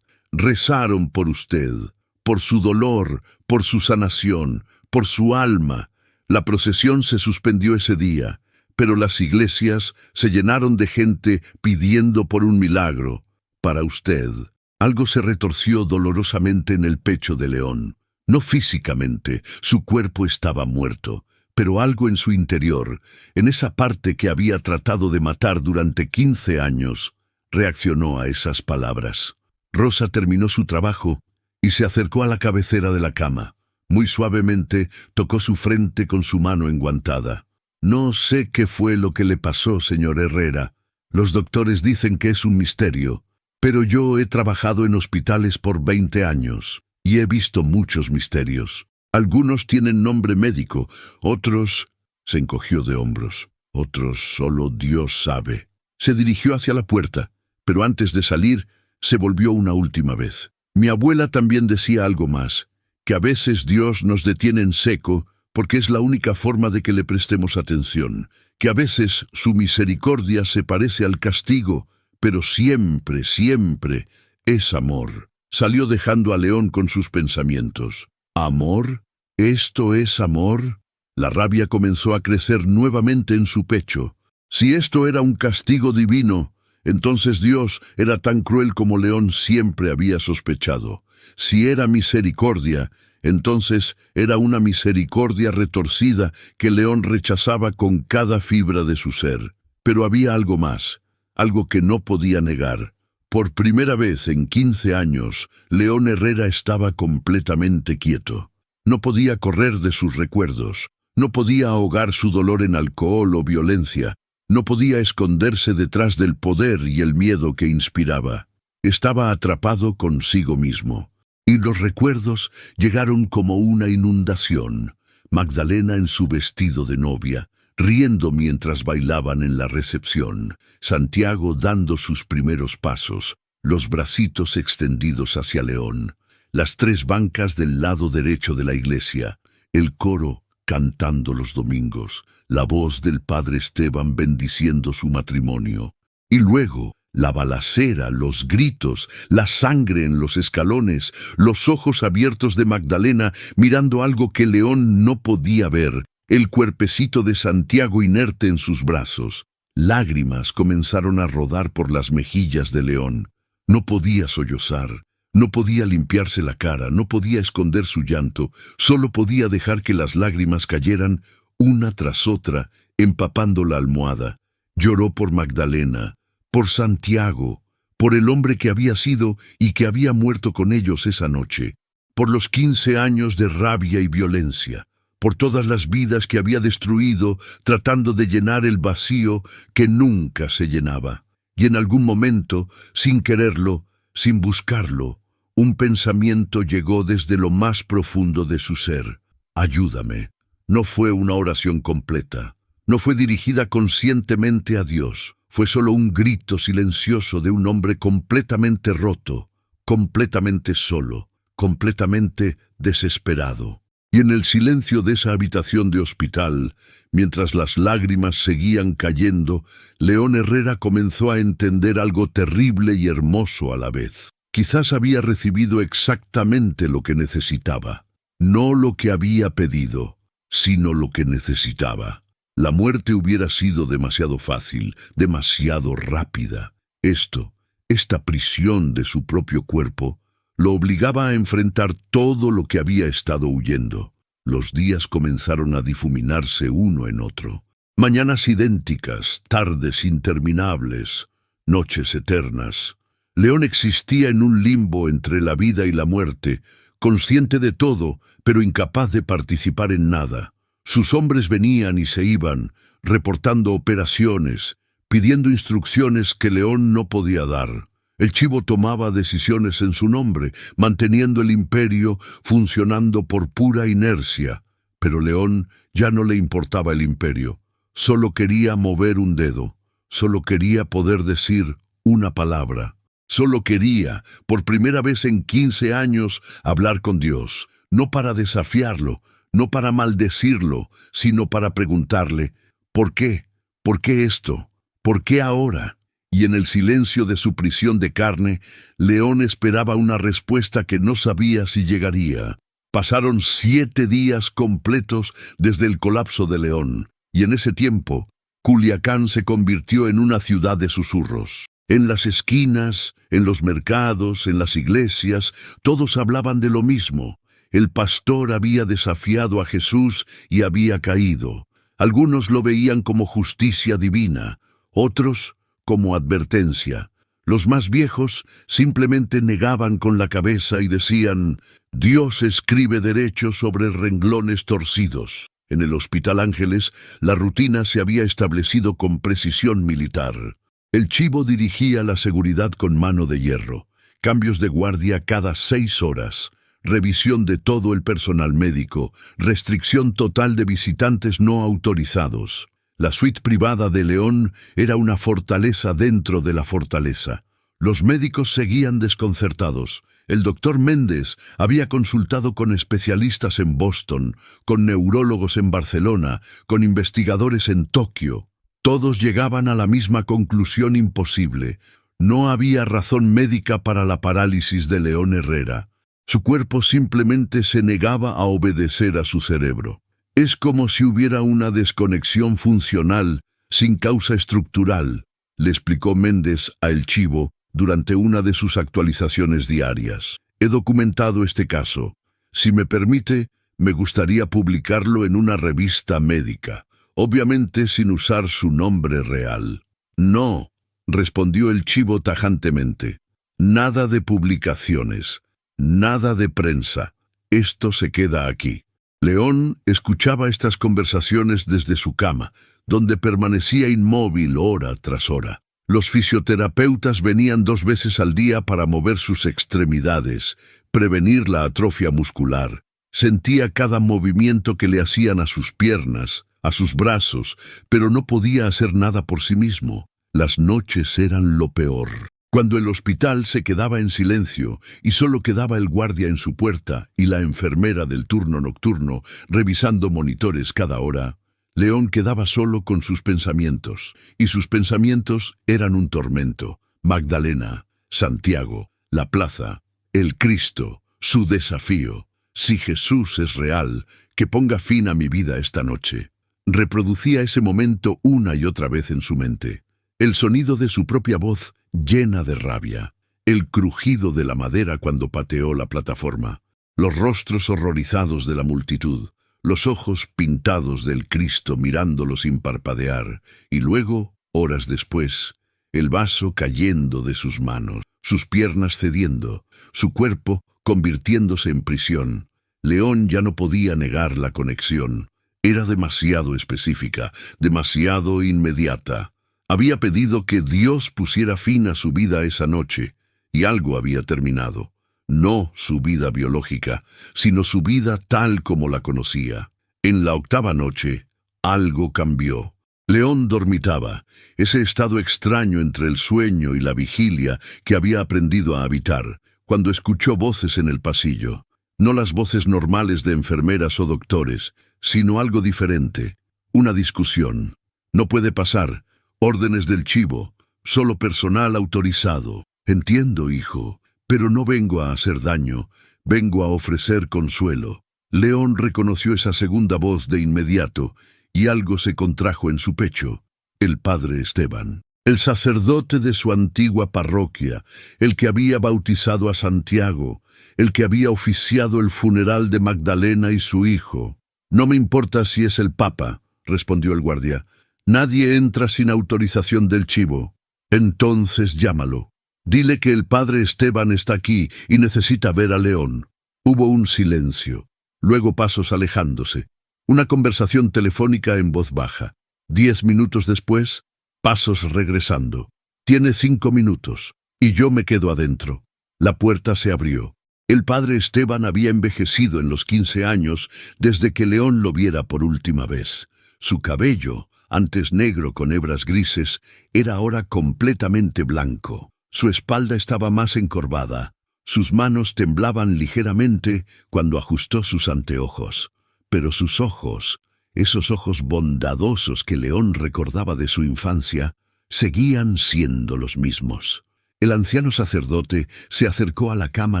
rezaron por usted, por su dolor, por su sanación, por su alma. La procesión se suspendió ese día, pero las iglesias se llenaron de gente pidiendo por un milagro. Para usted. Algo se retorció dolorosamente en el pecho de León. No físicamente, su cuerpo estaba muerto, pero algo en su interior, en esa parte que había tratado de matar durante 15 años, reaccionó a esas palabras. Rosa terminó su trabajo y se acercó a la cabecera de la cama. Muy suavemente tocó su frente con su mano enguantada. No sé qué fue lo que le pasó, señor Herrera. Los doctores dicen que es un misterio. Pero yo he trabajado en hospitales por 20 años y he visto muchos misterios. Algunos tienen nombre médico, otros... Se encogió de hombros. Otros solo Dios sabe. Se dirigió hacia la puerta, pero antes de salir, se volvió una última vez. Mi abuela también decía algo más, que a veces Dios nos detiene en seco porque es la única forma de que le prestemos atención, que a veces su misericordia se parece al castigo, pero siempre, siempre es amor. Salió dejando a León con sus pensamientos. ¿Amor? ¿Esto es amor? La rabia comenzó a crecer nuevamente en su pecho. Si esto era un castigo divino, entonces Dios era tan cruel como León siempre había sospechado. Si era misericordia, entonces era una misericordia retorcida que León rechazaba con cada fibra de su ser. Pero había algo más. Algo que no podía negar. Por primera vez en 15 años, León Herrera estaba completamente quieto. No podía correr de sus recuerdos. No podía ahogar su dolor en alcohol o violencia. No podía esconderse detrás del poder y el miedo que inspiraba. Estaba atrapado consigo mismo. Y los recuerdos llegaron como una inundación. Magdalena en su vestido de novia, riendo mientras bailaban en la recepción, Santiago dando sus primeros pasos, los bracitos extendidos hacia León, las 3 bancas del lado derecho de la iglesia, el coro cantando los domingos, la voz del padre Esteban bendiciendo su matrimonio, y luego la balacera, los gritos, la sangre en los escalones, los ojos abiertos de Magdalena mirando algo que León no podía ver, el cuerpecito de Santiago inerte en sus brazos. Lágrimas comenzaron a rodar por las mejillas de León. No podía sollozar, no podía limpiarse la cara, no podía esconder su llanto, solo podía dejar que las lágrimas cayeran una tras otra, empapando la almohada. Lloró por Magdalena, por Santiago, por el hombre que había sido y que había muerto con ellos esa noche, por los 15 años de rabia y violencia, por todas las vidas que había destruido tratando de llenar el vacío que nunca se llenaba. Y en algún momento, sin quererlo, sin buscarlo, un pensamiento llegó desde lo más profundo de su ser. Ayúdame. No fue una oración completa. No fue dirigida conscientemente a Dios. Fue solo un grito silencioso de un hombre completamente roto, completamente solo, completamente desesperado. Y en el silencio de esa habitación de hospital, mientras las lágrimas seguían cayendo, León Herrera comenzó a entender algo terrible y hermoso a la vez. Quizás había recibido exactamente lo que necesitaba, no lo que había pedido, sino lo que necesitaba. La muerte hubiera sido demasiado fácil, demasiado rápida. Esta prisión de su propio cuerpo, lo obligaba a enfrentar todo lo que había estado huyendo. Los días comenzaron a difuminarse uno en otro. Mañanas idénticas, tardes interminables, noches eternas. León existía en un limbo entre la vida y la muerte, consciente de todo, pero incapaz de participar en nada. Sus hombres venían y se iban, reportando operaciones, pidiendo instrucciones que León no podía dar. El chivo tomaba decisiones en su nombre, manteniendo el imperio funcionando por pura inercia. Pero León ya no le importaba el imperio. Solo quería mover un dedo. Solo quería poder decir una palabra. Solo quería, por primera vez en 15 años, hablar con Dios. No para desafiarlo, no para maldecirlo, sino para preguntarle, ¿por qué? ¿Por qué esto? ¿Por qué ahora? Y en el silencio de su prisión de carne, León esperaba una respuesta que no sabía si llegaría. Pasaron 7 días completos desde el colapso de León, y en ese tiempo, Culiacán se convirtió en una ciudad de susurros. En las esquinas, en los mercados, en las iglesias, todos hablaban de lo mismo. El pastor había desafiado a Jesús y había caído. Algunos lo veían como justicia divina, otros como advertencia. Los más viejos simplemente negaban con la cabeza y decían, Dios escribe derecho sobre renglones torcidos. En el Hospital Ángeles, la rutina se había establecido con precisión militar. El chivo dirigía la seguridad con mano de hierro, cambios de guardia cada 6 horas, revisión de todo el personal médico, restricción total de visitantes no autorizados. La suite privada de León era una fortaleza dentro de la fortaleza. Los médicos seguían desconcertados. El doctor Méndez había consultado con especialistas en Boston, con neurólogos en Barcelona, con investigadores en Tokio. Todos llegaban a la misma conclusión imposible. No había razón médica para la parálisis de León Herrera. Su cuerpo simplemente se negaba a obedecer a su cerebro. Es como si hubiera una desconexión funcional, sin causa estructural, le explicó Méndez a El Chivo durante una de sus actualizaciones diarias. He documentado este caso. Si me permite, me gustaría publicarlo en una revista médica, obviamente sin usar su nombre real. No, respondió El Chivo tajantemente. Nada de publicaciones, nada de prensa. Esto se queda aquí. León escuchaba estas conversaciones desde su cama, donde permanecía inmóvil hora tras hora. Los fisioterapeutas venían 2 veces al día para mover sus extremidades, prevenir la atrofia muscular. Sentía cada movimiento que le hacían a sus piernas, a sus brazos, pero no podía hacer nada por sí mismo. Las noches eran lo peor. Cuando el hospital se quedaba en silencio y solo quedaba el guardia en su puerta y la enfermera del turno nocturno revisando monitores cada hora, León quedaba solo con sus pensamientos, y sus pensamientos eran un tormento. Magdalena, Santiago, la plaza, el Cristo, su desafío. Si Jesús es real, que ponga fin a mi vida esta noche. Reproducía ese momento una y otra vez en su mente. El sonido de su propia voz llena de rabia, el crujido de la madera cuando pateó la plataforma, los rostros horrorizados de la multitud, los ojos pintados del Cristo mirándolo sin parpadear, y luego, horas después, el vaso cayendo de sus manos, sus piernas cediendo, su cuerpo convirtiéndose en prisión. León ya no podía negar la conexión. Era demasiado específica, demasiado inmediata. Había pedido que Dios pusiera fin a su vida esa noche, y algo había terminado. No su vida biológica, sino su vida tal como la conocía. En la 8ª noche, algo cambió. León dormitaba, ese estado extraño entre el sueño y la vigilia que había aprendido a habitar, cuando escuchó voces en el pasillo. No las voces normales de enfermeras o doctores, sino algo diferente. Una discusión. No puede pasar. Órdenes del Chivo. Solo personal autorizado. Entiendo, hijo, pero no vengo a hacer daño. Vengo a ofrecer consuelo. León reconoció esa segunda voz de inmediato, y algo se contrajo en su pecho. El padre Esteban. El sacerdote de su antigua parroquia, el que había bautizado a Santiago, el que había oficiado el funeral de Magdalena y su hijo. No me importa si es el Papa, respondió el guardia. Nadie entra sin autorización del Chivo. Entonces llámalo. Dile que el padre Esteban está aquí y necesita ver a León. Hubo un silencio. Luego pasos alejándose. Una conversación telefónica en voz baja. 10 minutos después, pasos regresando. Tiene 5 minutos. y yo me quedo adentro. La puerta se abrió. El padre Esteban había envejecido en los 15 años desde que León lo viera por última vez. Su cabello, antes negro con hebras grises, era ahora completamente blanco. Su espalda estaba más encorvada. Sus manos temblaban ligeramente cuando ajustó sus anteojos. Pero sus ojos, esos ojos bondadosos que León recordaba de su infancia, seguían siendo los mismos. El anciano sacerdote se acercó a la cama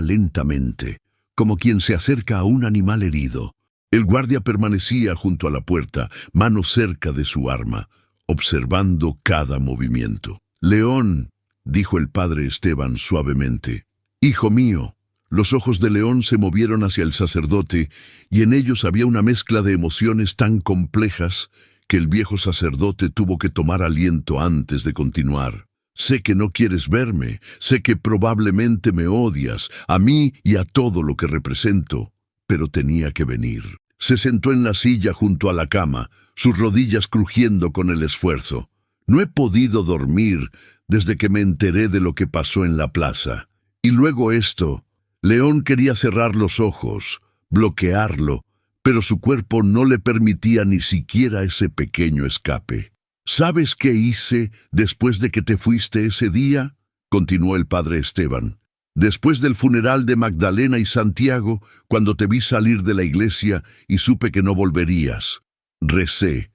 lentamente, como quien se acerca a un animal herido. El guardia permanecía junto a la puerta, mano cerca de su arma, observando cada movimiento. «León», dijo el padre Esteban suavemente. «Hijo mío». Los ojos de León se movieron hacia el sacerdote, y en ellos había una mezcla de emociones tan complejas que el viejo sacerdote tuvo que tomar aliento antes de continuar. «Sé que no quieres verme, sé que probablemente me odias, a mí y a todo lo que represento, pero tenía que venir». Se sentó en la silla junto a la cama, sus rodillas crujiendo con el esfuerzo. «No he podido dormir desde que me enteré de lo que pasó en la plaza. Y luego esto». León quería cerrar los ojos, bloquearlo, pero su cuerpo no le permitía ni siquiera ese pequeño escape. «¿Sabes qué hice después de que te fuiste ese día?», continuó el padre Esteban. «Después del funeral de Magdalena y Santiago, cuando te vi salir de la iglesia y supe que no volverías. Recé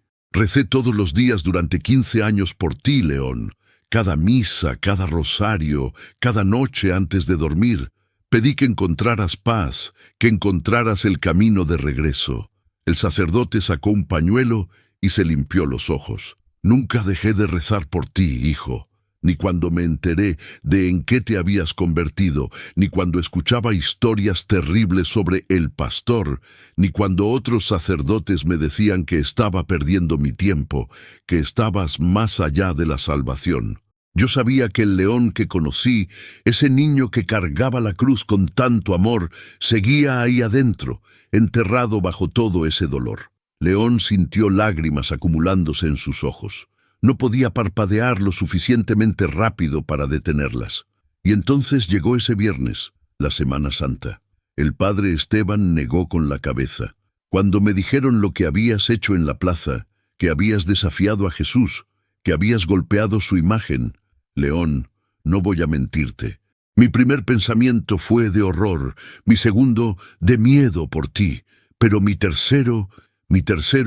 todos los días durante 15 años por ti, León. Cada misa, cada rosario, cada noche antes de dormir. Pedí que encontraras paz, que encontraras el camino de regreso». El sacerdote sacó un pañuelo y se limpió los ojos. «Nunca dejé de rezar por ti, hijo, ni cuando me enteré de en qué te habías convertido, ni cuando escuchaba historias terribles sobre el pastor, ni cuando otros sacerdotes me decían que estaba perdiendo mi tiempo, que estabas más allá de la salvación. Yo sabía que el León que conocí, ese niño que cargaba la cruz con tanto amor, seguía ahí adentro, enterrado bajo todo ese dolor». León sintió lágrimas acumulándose en sus ojos. No podía parpadear lo suficientemente rápido para detenerlas. Y entonces llegó ese viernes, la Semana Santa. El padre Esteban negó con la cabeza. «Cuando me dijeron lo que habías hecho en la plaza, que habías desafiado a Jesús, que habías golpeado su imagen, León, no voy a mentirte. Mi primer pensamiento fue de horror, mi segundo de miedo por ti, pero mi tercero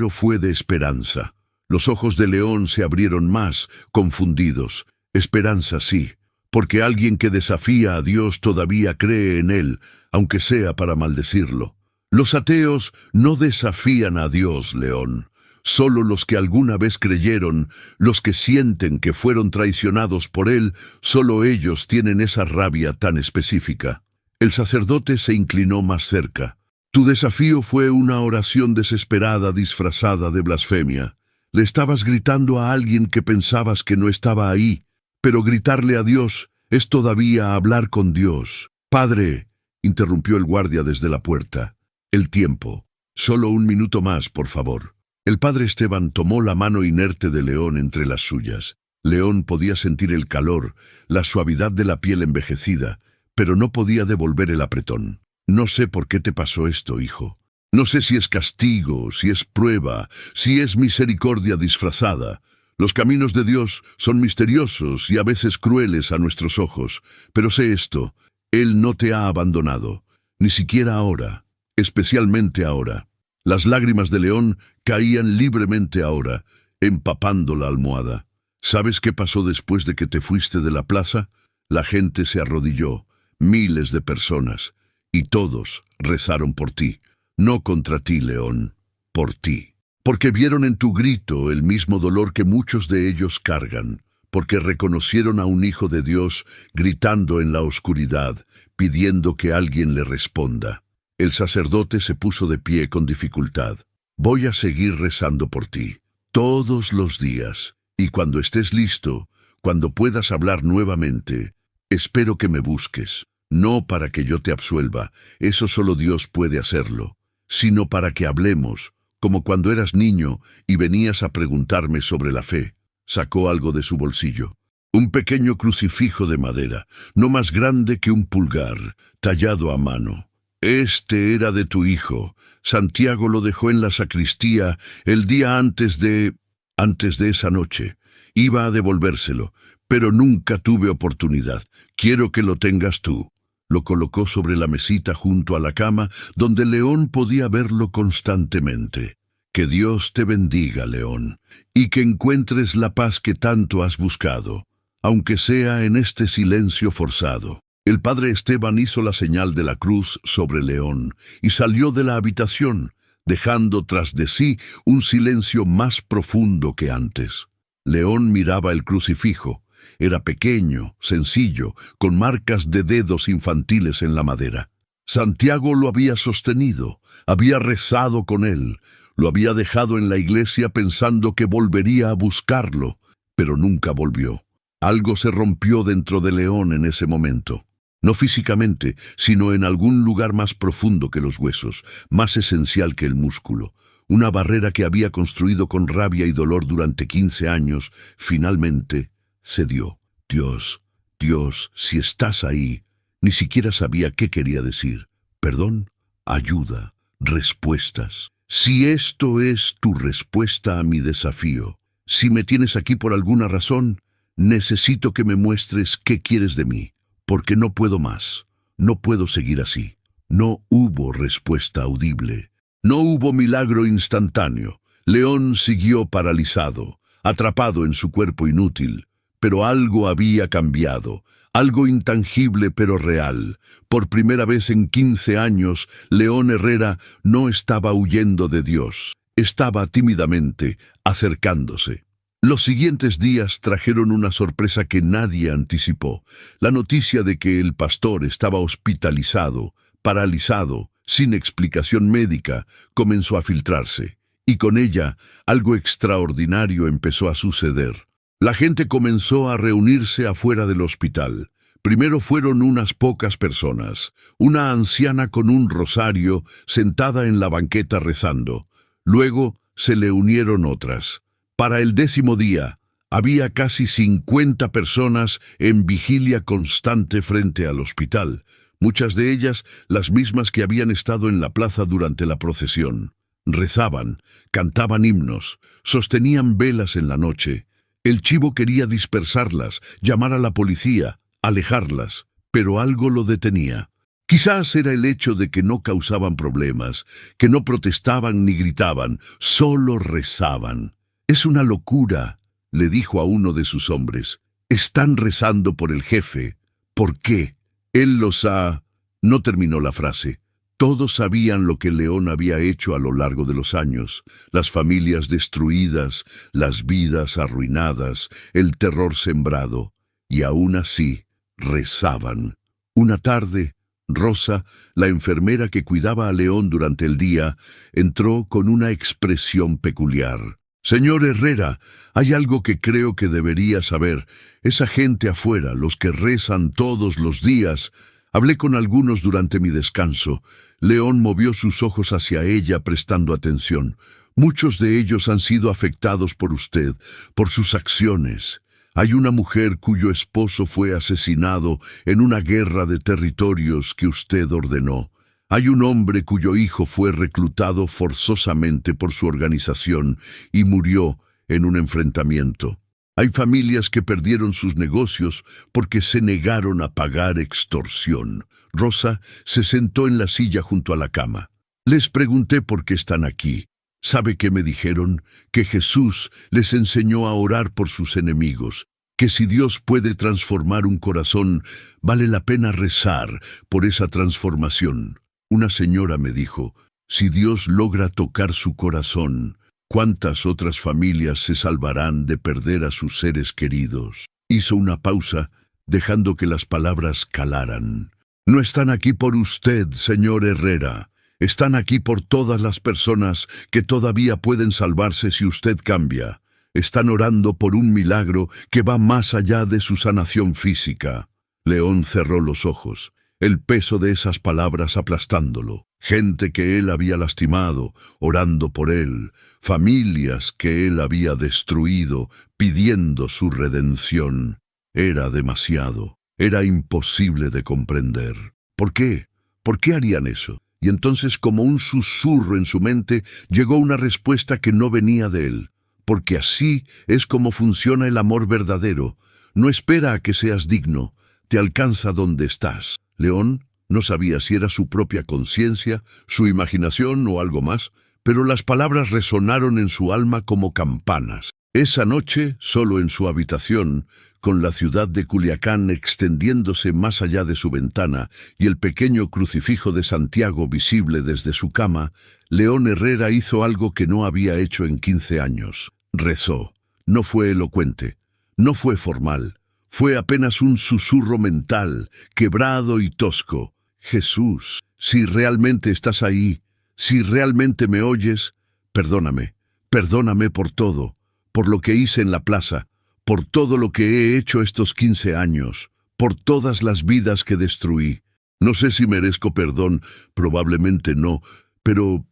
fue de esperanza». Los ojos de León se abrieron más, confundidos. Esperanza sí, porque alguien que desafía a Dios todavía cree en él, aunque sea para maldecirlo. Los ateos no desafían a Dios, León. Solo los que alguna vez creyeron, los que sienten que fueron traicionados por él, solo ellos tienen esa rabia tan específica. El sacerdote se inclinó más cerca. «Tu desafío fue una oración desesperada disfrazada de blasfemia. Le estabas gritando a alguien que pensabas que no estaba ahí, pero gritarle a Dios es todavía hablar con Dios». «Padre», interrumpió el guardia desde la puerta. «El tiempo. Solo un minuto más, por favor». El padre Esteban tomó la mano inerte de León entre las suyas. León podía sentir el calor, la suavidad de la piel envejecida, pero no podía devolver el apretón. «No sé por qué te pasó esto, hijo. No sé si es castigo, si es prueba, si es misericordia disfrazada. Los caminos de Dios son misteriosos y a veces crueles a nuestros ojos, pero sé esto, Él no te ha abandonado, ni siquiera ahora, especialmente ahora». Las lágrimas de León caían libremente ahora, empapando la almohada. «¿Sabes qué pasó después de que te fuiste de la plaza? La gente se arrodilló, miles de personas, y todos rezaron por ti. No contra ti, León, por ti. Porque vieron en tu grito el mismo dolor que muchos de ellos cargan, porque reconocieron a un hijo de Dios gritando en la oscuridad, pidiendo que alguien le responda». El sacerdote se puso de pie con dificultad. «Voy a seguir rezando por ti, todos los días, y cuando estés listo, cuando puedas hablar nuevamente, espero que me busques, no para que yo te absuelva, eso solo Dios puede hacerlo, sino para que hablemos, como cuando eras niño y venías a preguntarme sobre la fe». Sacó algo de su bolsillo. Un pequeño crucifijo de madera, no más grande que un pulgar, tallado a mano. Este era de tu hijo. Santiago lo dejó en la sacristía el día antes de esa noche. Iba a devolvérselo, pero nunca tuve oportunidad. Quiero que lo tengas tú. Lo colocó sobre la mesita junto a la cama, donde León podía verlo constantemente. Que Dios te bendiga, León, y que encuentres la paz que tanto has buscado, aunque sea en este silencio forzado. El padre Esteban hizo la señal de la cruz sobre León y salió de la habitación, dejando tras de sí un silencio más profundo que antes. León miraba el crucifijo. Era pequeño, sencillo, con marcas de dedos infantiles en la madera. Santiago lo había sostenido, había rezado con él, lo había dejado en la iglesia pensando que volvería a buscarlo, pero nunca volvió. Algo se rompió dentro de León en ese momento. No físicamente, sino en algún lugar más profundo que los huesos, más esencial que el músculo. Una barrera que había construido con rabia y dolor durante 15 años, finalmente cedió. Dios, Dios, si estás ahí. Ni siquiera sabía qué quería decir. Perdón, ayuda, respuestas. Si esto es tu respuesta a mi desafío, si me tienes aquí por alguna razón, necesito que me muestres qué quieres de mí, porque no puedo más, no puedo seguir así. No hubo respuesta audible, no hubo milagro instantáneo. León siguió paralizado, atrapado en su cuerpo inútil, pero algo había cambiado, algo intangible pero real. Por primera vez en 15 años, León Herrera no estaba huyendo de Dios, estaba tímidamente acercándose. Los siguientes días trajeron una sorpresa que nadie anticipó, la noticia de que el pastor estaba hospitalizado, paralizado, sin explicación médica, comenzó a filtrarse, y con ella algo extraordinario empezó a suceder. La gente comenzó a reunirse afuera del hospital. Primero fueron unas pocas personas, una anciana con un rosario sentada en la banqueta rezando. Luego se le unieron otras. Para el 10º día, había casi 50 personas en vigilia constante frente al hospital, muchas de ellas las mismas que habían estado en la plaza durante la procesión. Rezaban, cantaban himnos, sostenían velas en la noche. El chivo quería dispersarlas, llamar a la policía, alejarlas, pero algo lo detenía. Quizás era el hecho de que no causaban problemas, que no protestaban ni gritaban, solo rezaban. «Es una locura», le dijo a uno de sus hombres. «Están rezando por el jefe. ¿Por qué? Él los ha...». No terminó la frase. Todos sabían lo que León había hecho a lo largo de los años, las familias destruidas, las vidas arruinadas, el terror sembrado, y aún así rezaban. Una tarde, Rosa, la enfermera que cuidaba a León durante el día, entró con una expresión peculiar. «Señor Herrera, hay algo que creo que debería saber. Esa gente afuera, los que rezan todos los días...». Hablé con algunos durante mi descanso. León movió sus ojos hacia ella prestando atención. «Muchos de ellos han sido afectados por usted, por sus acciones. Hay una mujer cuyo esposo fue asesinado en una guerra de territorios que usted ordenó. Hay un hombre cuyo hijo fue reclutado forzosamente por su organización y murió en un enfrentamiento. Hay familias que perdieron sus negocios porque se negaron a pagar extorsión». Rosa se sentó en la silla junto a la cama. «Les pregunté por qué están aquí. ¿Sabe qué me dijeron? Que Jesús les enseñó a orar por sus enemigos, que si Dios puede transformar un corazón, vale la pena rezar por esa transformación. Una señora me dijo, si Dios logra tocar su corazón, ¿cuántas otras familias se salvarán de perder a sus seres queridos?». Hizo una pausa, dejando que las palabras calaran. «No están aquí por usted, señor Herrera. Están aquí por todas las personas que todavía pueden salvarse si usted cambia. Están orando por un milagro que va más allá de su sanación física». León cerró los ojos, el peso de esas palabras aplastándolo. Gente que él había lastimado, orando por él, familias que él había destruido, pidiendo su redención. Era demasiado. Era imposible de comprender. ¿Por qué? ¿Por qué harían eso? Y entonces, como un susurro en su mente, llegó una respuesta que no venía de él. Porque así es como funciona el amor verdadero. No espera a que seas digno, te alcanza donde estás. León no sabía si era su propia conciencia, su imaginación o algo más, pero las palabras resonaron en su alma como campanas. Esa noche, solo en su habitación, con la ciudad de Culiacán extendiéndose más allá de su ventana y el pequeño crucifijo de Santiago visible desde su cama, León Herrera hizo algo que no había hecho en 15 años. Rezó. No fue elocuente, no fue formal, fue apenas un susurro mental, quebrado y tosco. Jesús, si realmente estás ahí, si realmente me oyes, perdóname, perdóname por todo, por lo que hice en la plaza, por todo lo que he hecho estos 15 años, por todas las vidas que destruí. No sé si merezco perdón, probablemente no, pero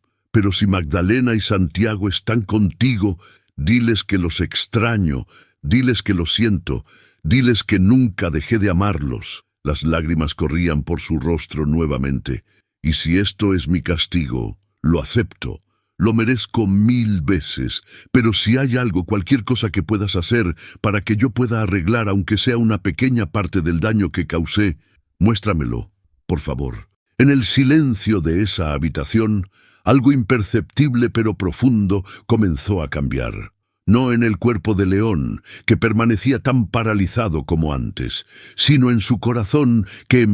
si Magdalena y Santiago están contigo, diles que los extraño, diles que lo siento, diles que nunca dejé de amarlos. Las lágrimas corrían por su rostro nuevamente. Y si esto es mi castigo, lo acepto. Lo merezco 1000 veces, pero si hay algo, cualquier cosa que puedas hacer para que yo pueda arreglar, aunque sea una pequeña parte del daño que causé, muéstramelo, por favor. En el silencio de esa habitación, algo imperceptible pero profundo comenzó a cambiar. No en el cuerpo de León, que permanecía tan paralizado como antes, sino en su corazón, que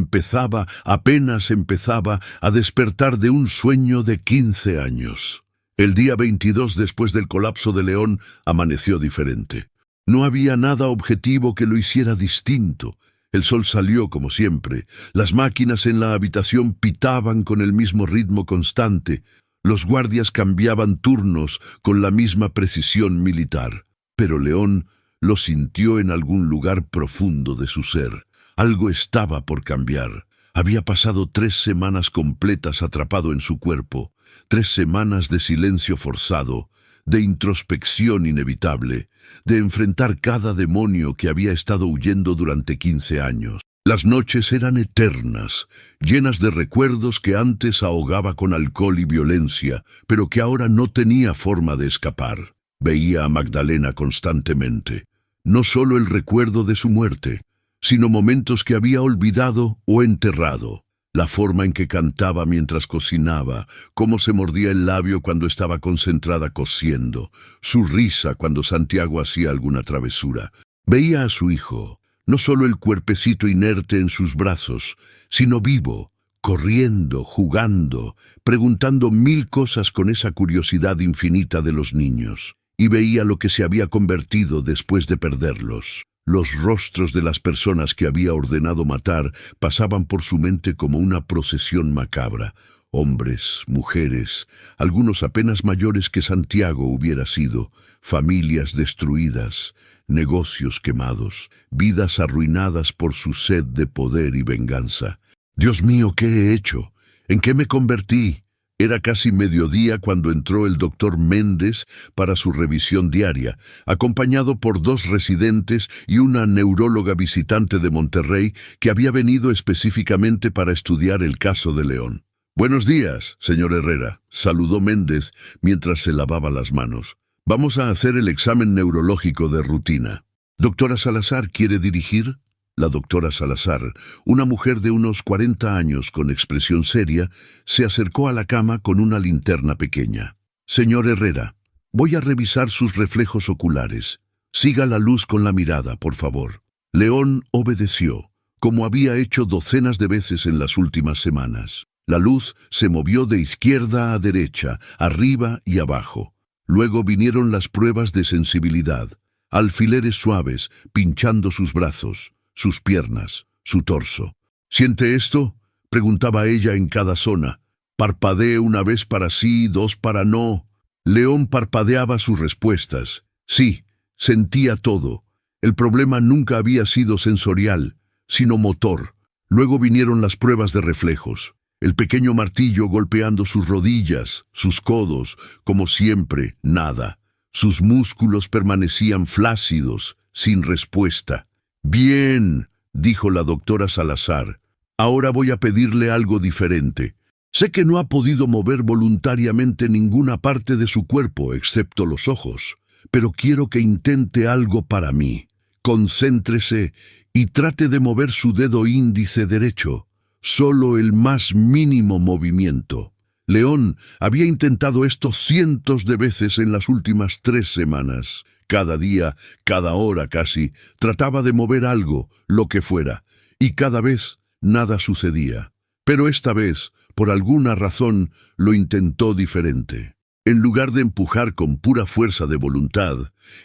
apenas empezaba, a despertar de un sueño de 15 años. El día 22 después del colapso de León amaneció diferente. No había nada objetivo que lo hiciera distinto. El sol salió como siempre. Las máquinas en la habitación pitaban con el mismo ritmo constante. Los guardias cambiaban turnos con la misma precisión militar. Pero León lo sintió en algún lugar profundo de su ser. Algo estaba por cambiar. Había pasado 3 semanas completas atrapado en su cuerpo. 3 semanas de silencio forzado, de introspección inevitable, de enfrentar cada demonio que había estado huyendo durante 15 años. Las noches eran eternas, llenas de recuerdos que antes ahogaba con alcohol y violencia, pero que ahora no tenía forma de escapar. Veía a Magdalena constantemente, no solo el recuerdo de su muerte, sino momentos que había olvidado o enterrado. La forma en que cantaba mientras cocinaba, cómo se mordía el labio cuando estaba concentrada cosiendo, su risa cuando Santiago hacía alguna travesura. Veía a su hijo, no solo el cuerpecito inerte en sus brazos, sino vivo, corriendo, jugando, preguntando 1000 cosas con esa curiosidad infinita de los niños. Y veía lo que se había convertido después de perderlos. Los rostros de las personas que había ordenado matar pasaban por su mente como una procesión macabra. Hombres, mujeres, algunos apenas mayores que Santiago hubiera sido, familias destruidas, negocios quemados, vidas arruinadas por su sed de poder y venganza. Dios mío, ¿qué he hecho? ¿En qué me convertí? Era casi mediodía cuando entró el doctor Méndez para su revisión diaria, acompañado por 2 residentes y una neuróloga visitante de Monterrey que había venido específicamente para estudiar el caso de León. «Buenos días, señor Herrera», saludó Méndez mientras se lavaba las manos. «Vamos a hacer el examen neurológico de rutina». «¿Doctora Salazar quiere dirigir?» La doctora Salazar, una mujer de unos 40 años con expresión seria, se acercó a la cama con una linterna pequeña. «Señor Herrera, voy a revisar sus reflejos oculares. Siga la luz con la mirada, por favor». León obedeció, como había hecho docenas de veces en las últimas semanas. La luz se movió de izquierda a derecha, arriba y abajo. Luego vinieron las pruebas de sensibilidad, alfileres suaves pinchando sus brazos, sus piernas, su torso. «¿Siente esto?», preguntaba ella en cada zona. «Parpadee una vez para sí, 2 para no». León parpadeaba sus respuestas. Sí, sentía todo. El problema nunca había sido sensorial, sino motor. Luego vinieron las pruebas de reflejos. El pequeño martillo golpeando sus rodillas, sus codos, como siempre, nada. Sus músculos permanecían flácidos, sin respuesta. Bien, dijo la doctora Salazar. Ahora voy a pedirle algo diferente. Sé que no ha podido mover voluntariamente ninguna parte de su cuerpo, excepto los ojos, pero quiero que intente algo para mí. Concéntrese y trate de mover su dedo índice derecho. Solo el más mínimo movimiento. León había intentado esto cientos de veces en las últimas 3 semanas. Cada día, cada hora casi, trataba de mover algo, lo que fuera, y cada vez nada sucedía. Pero esta vez, por alguna razón, lo intentó diferente. En lugar de empujar con pura fuerza de voluntad,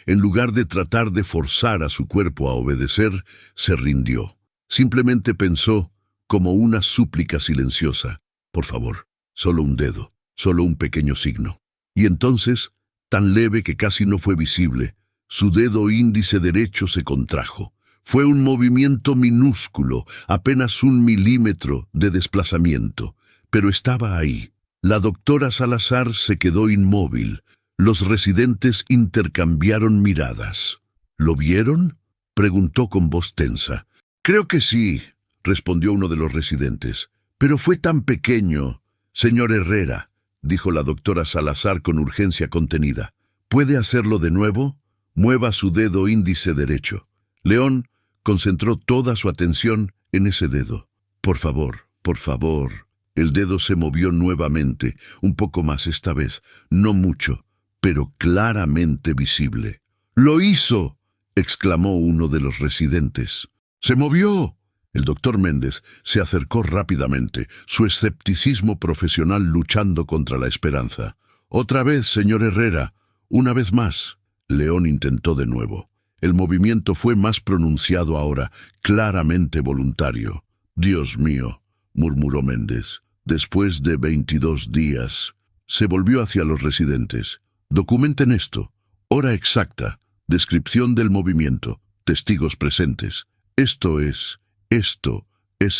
en lugar de tratar de forzar a su cuerpo a obedecer, se rindió. Simplemente pensó, como una súplica silenciosa: por favor, solo un dedo, solo un pequeño signo. Y entonces, tan leve que casi no fue visible, su dedo índice derecho se contrajo. Fue un movimiento minúsculo, apenas 1 milímetro de desplazamiento, pero estaba ahí. La doctora Salazar se quedó inmóvil. Los residentes intercambiaron miradas. ¿Lo vieron?, preguntó con voz tensa. Creo que sí, respondió uno de los residentes. Pero fue tan pequeño. Señor Herrera, dijo la doctora Salazar con urgencia contenida. ¿Puede hacerlo de nuevo? Mueva su dedo índice derecho. León concentró toda su atención en ese dedo. Por favor, por favor. El dedo se movió nuevamente, un poco más esta vez, no mucho, pero claramente visible. ¡Lo hizo!, exclamó uno de los residentes. ¡Se movió! El doctor Méndez se acercó rápidamente, su escepticismo profesional luchando contra la esperanza. «Otra vez, señor Herrera, una vez más». León intentó de nuevo. El movimiento fue más pronunciado ahora, claramente voluntario. «Dios mío», murmuró Méndez. Después de 22 días, se volvió hacia los residentes. «Documenten esto. Hora exacta. Descripción del movimiento. Testigos presentes. Esto es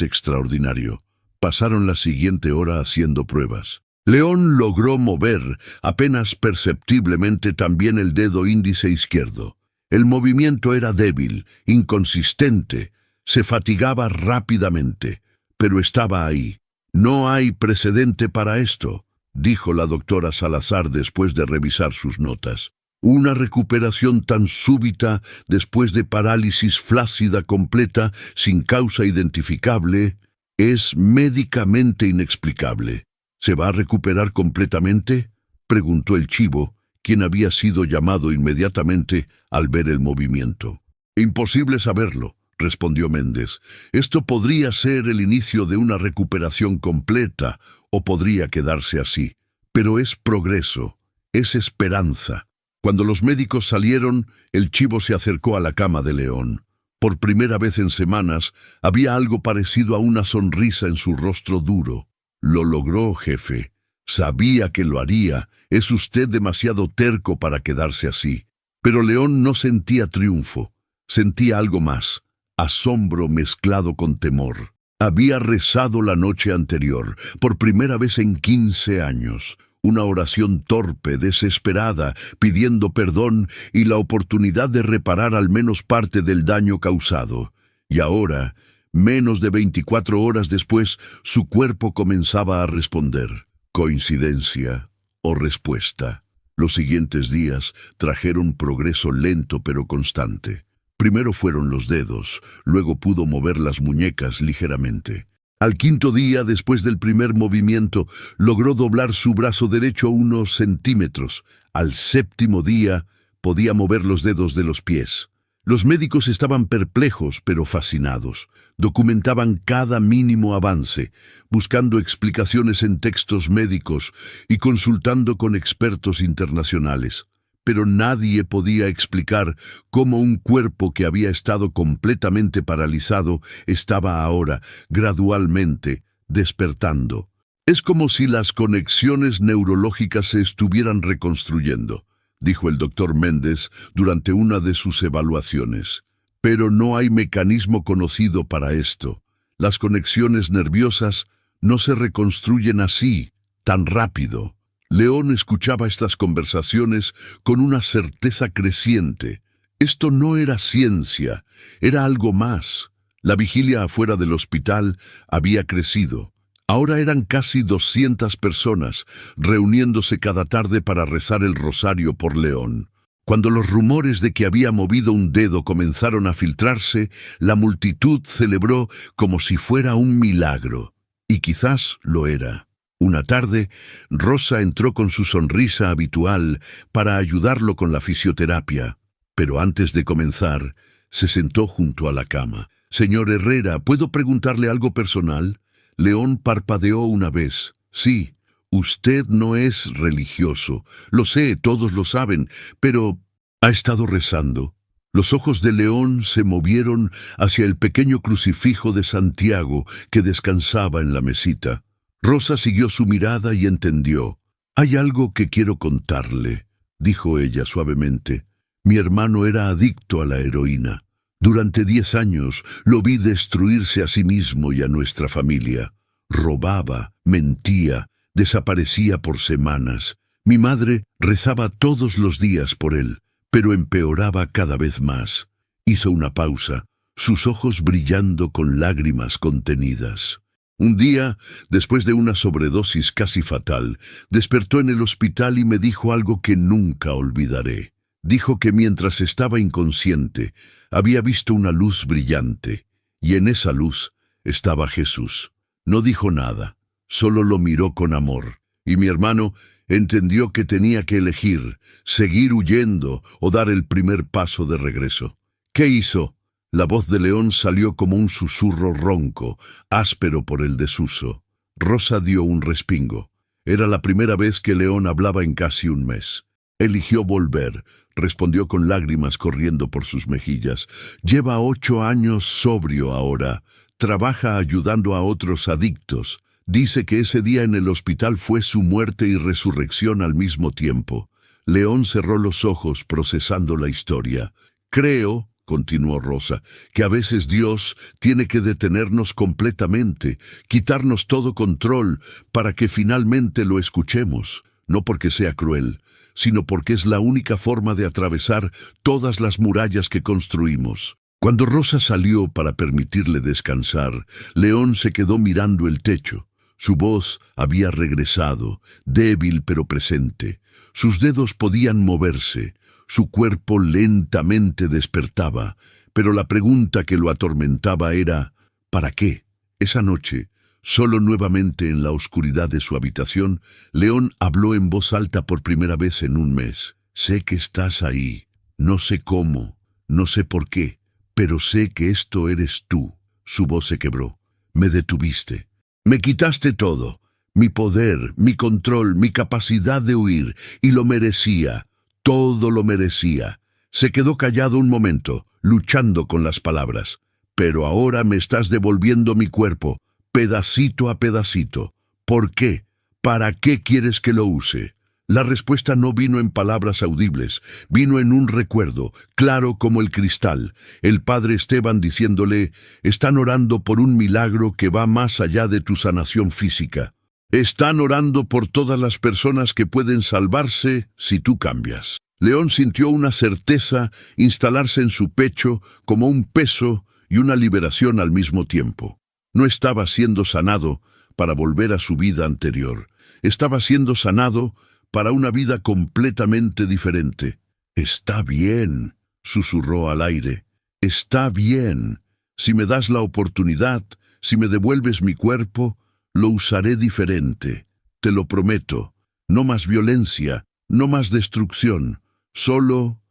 extraordinario». Pasaron la siguiente hora haciendo pruebas. León logró mover, apenas perceptiblemente, también el dedo índice izquierdo. El movimiento era débil, inconsistente, se fatigaba rápidamente, pero estaba ahí. «No hay precedente para esto», dijo la doctora Salazar después de revisar sus notas. «Una recuperación tan súbita después de parálisis flácida completa, sin causa identificable, es médicamente inexplicable». «¿Se va a recuperar completamente?», preguntó el chivo, quien había sido llamado inmediatamente al ver el movimiento. «Imposible saberlo», respondió Méndez. «Esto podría ser el inicio de una recuperación completa, o podría quedarse así. Pero es progreso, es esperanza». Cuando los médicos salieron, el chivo se acercó a la cama de León. Por primera vez en semanas, había algo parecido a una sonrisa en su rostro duro. «Lo logró, jefe. Sabía que lo haría. Es usted demasiado terco para quedarse así». Pero León no sentía triunfo. Sentía algo más. Asombro mezclado con temor. Había rezado la noche anterior, por primera vez en 15 años. Una oración torpe, desesperada, pidiendo perdón y la oportunidad de reparar al menos parte del daño causado. Y ahora, menos de 24 horas después, su cuerpo comenzaba a responder. ¿Coincidencia o respuesta? Los siguientes días trajeron progreso lento pero constante. Primero fueron los dedos, luego pudo mover las muñecas ligeramente. Al 5.º día, después del primer movimiento, logró doblar su brazo derecho unos centímetros. Al 7.º día, podía mover los dedos de los pies. Los médicos estaban perplejos pero fascinados. Documentaban cada mínimo avance, buscando explicaciones en textos médicos y consultando con expertos internacionales. Pero nadie podía explicar cómo un cuerpo que había estado completamente paralizado estaba ahora, gradualmente, despertando. «Es como si las conexiones neurológicas se estuvieran reconstruyendo», dijo el doctor Méndez durante una de sus evaluaciones. «Pero no hay mecanismo conocido para esto. Las conexiones nerviosas no se reconstruyen así, tan rápido». León escuchaba estas conversaciones con una certeza creciente. Esto no era ciencia, era algo más. La vigilia afuera del hospital había crecido. Ahora eran casi 200 personas, reuniéndose cada tarde para rezar el rosario por León. Cuando los rumores de que había movido un dedo comenzaron a filtrarse, la multitud celebró como si fuera un milagro. Y quizás lo era. Una tarde, Rosa entró con su sonrisa habitual para ayudarlo con la fisioterapia. Pero antes de comenzar, se sentó junto a la cama. «Señor Herrera, ¿puedo preguntarle algo personal?» León parpadeó una vez. «Sí, usted no es religioso. Lo sé, todos lo saben, pero ha estado rezando». Los ojos de León se movieron hacia el pequeño crucifijo de Santiago que descansaba en la mesita. Rosa siguió su mirada y entendió. «Hay algo que quiero contarle», dijo ella suavemente. «Mi hermano era adicto a la heroína. Durante 10 años lo vi destruirse a sí mismo y a nuestra familia. Robaba, mentía, desaparecía por semanas. Mi madre rezaba todos los días por él, pero empeoraba cada vez más». Hizo una pausa, sus ojos brillando con lágrimas contenidas. Un día, después de una sobredosis casi fatal, despertó en el hospital y me dijo algo que nunca olvidaré. Dijo que mientras estaba inconsciente, había visto una luz brillante, y en esa luz estaba Jesús. No dijo nada, solo lo miró con amor, y mi hermano entendió que tenía que elegir, seguir huyendo o dar el primer paso de regreso. ¿Qué hizo? La voz de León salió como un susurro ronco, áspero por el desuso. Rosa dio un respingo. Era la primera vez que León hablaba en casi un mes. Eligió volver, respondió con lágrimas corriendo por sus mejillas. Lleva 8 años sobrio ahora. Trabaja ayudando a otros adictos. Dice que ese día en el hospital fue su muerte y resurrección al mismo tiempo. León cerró los ojos procesando la historia. «Creo», continuó Rosa, «que a veces Dios tiene que detenernos completamente, quitarnos todo control para que finalmente lo escuchemos, no porque sea cruel, sino porque es la única forma de atravesar todas las murallas que construimos». Cuando Rosa salió para permitirle descansar, León se quedó mirando el techo. Su voz había regresado, débil pero presente. Sus dedos podían moverse, su cuerpo lentamente despertaba, pero la pregunta que lo atormentaba era ¿para qué? Esa noche, solo nuevamente en la oscuridad de su habitación, León habló en voz alta por primera vez en un mes. «Sé que estás ahí. No sé cómo, no sé por qué, pero sé que esto eres tú». Su voz se quebró. «Me detuviste. Me quitaste todo. Mi poder, mi control, mi capacidad de huir. Y lo merecía. Todo lo merecía». Se quedó callado un momento, luchando con las palabras. «Pero ahora me estás devolviendo mi cuerpo, pedacito a pedacito. ¿Por qué? ¿Para qué quieres que lo use?». La respuesta no vino en palabras audibles, vino en un recuerdo, claro como el cristal. El padre Esteban diciéndole: «Están orando por un milagro que va más allá de tu sanación física. Están orando por todas las personas que pueden salvarse si tú cambias». León sintió una certeza instalarse en su pecho como un peso y una liberación al mismo tiempo. No estaba siendo sanado para volver a su vida anterior. Estaba siendo sanado para una vida completamente diferente. «Está bien», susurró al aire. «Está bien. Si me das la oportunidad, si me devuelves mi cuerpo, lo usaré diferente. Te lo prometo. No más violencia, no más destrucción. Solo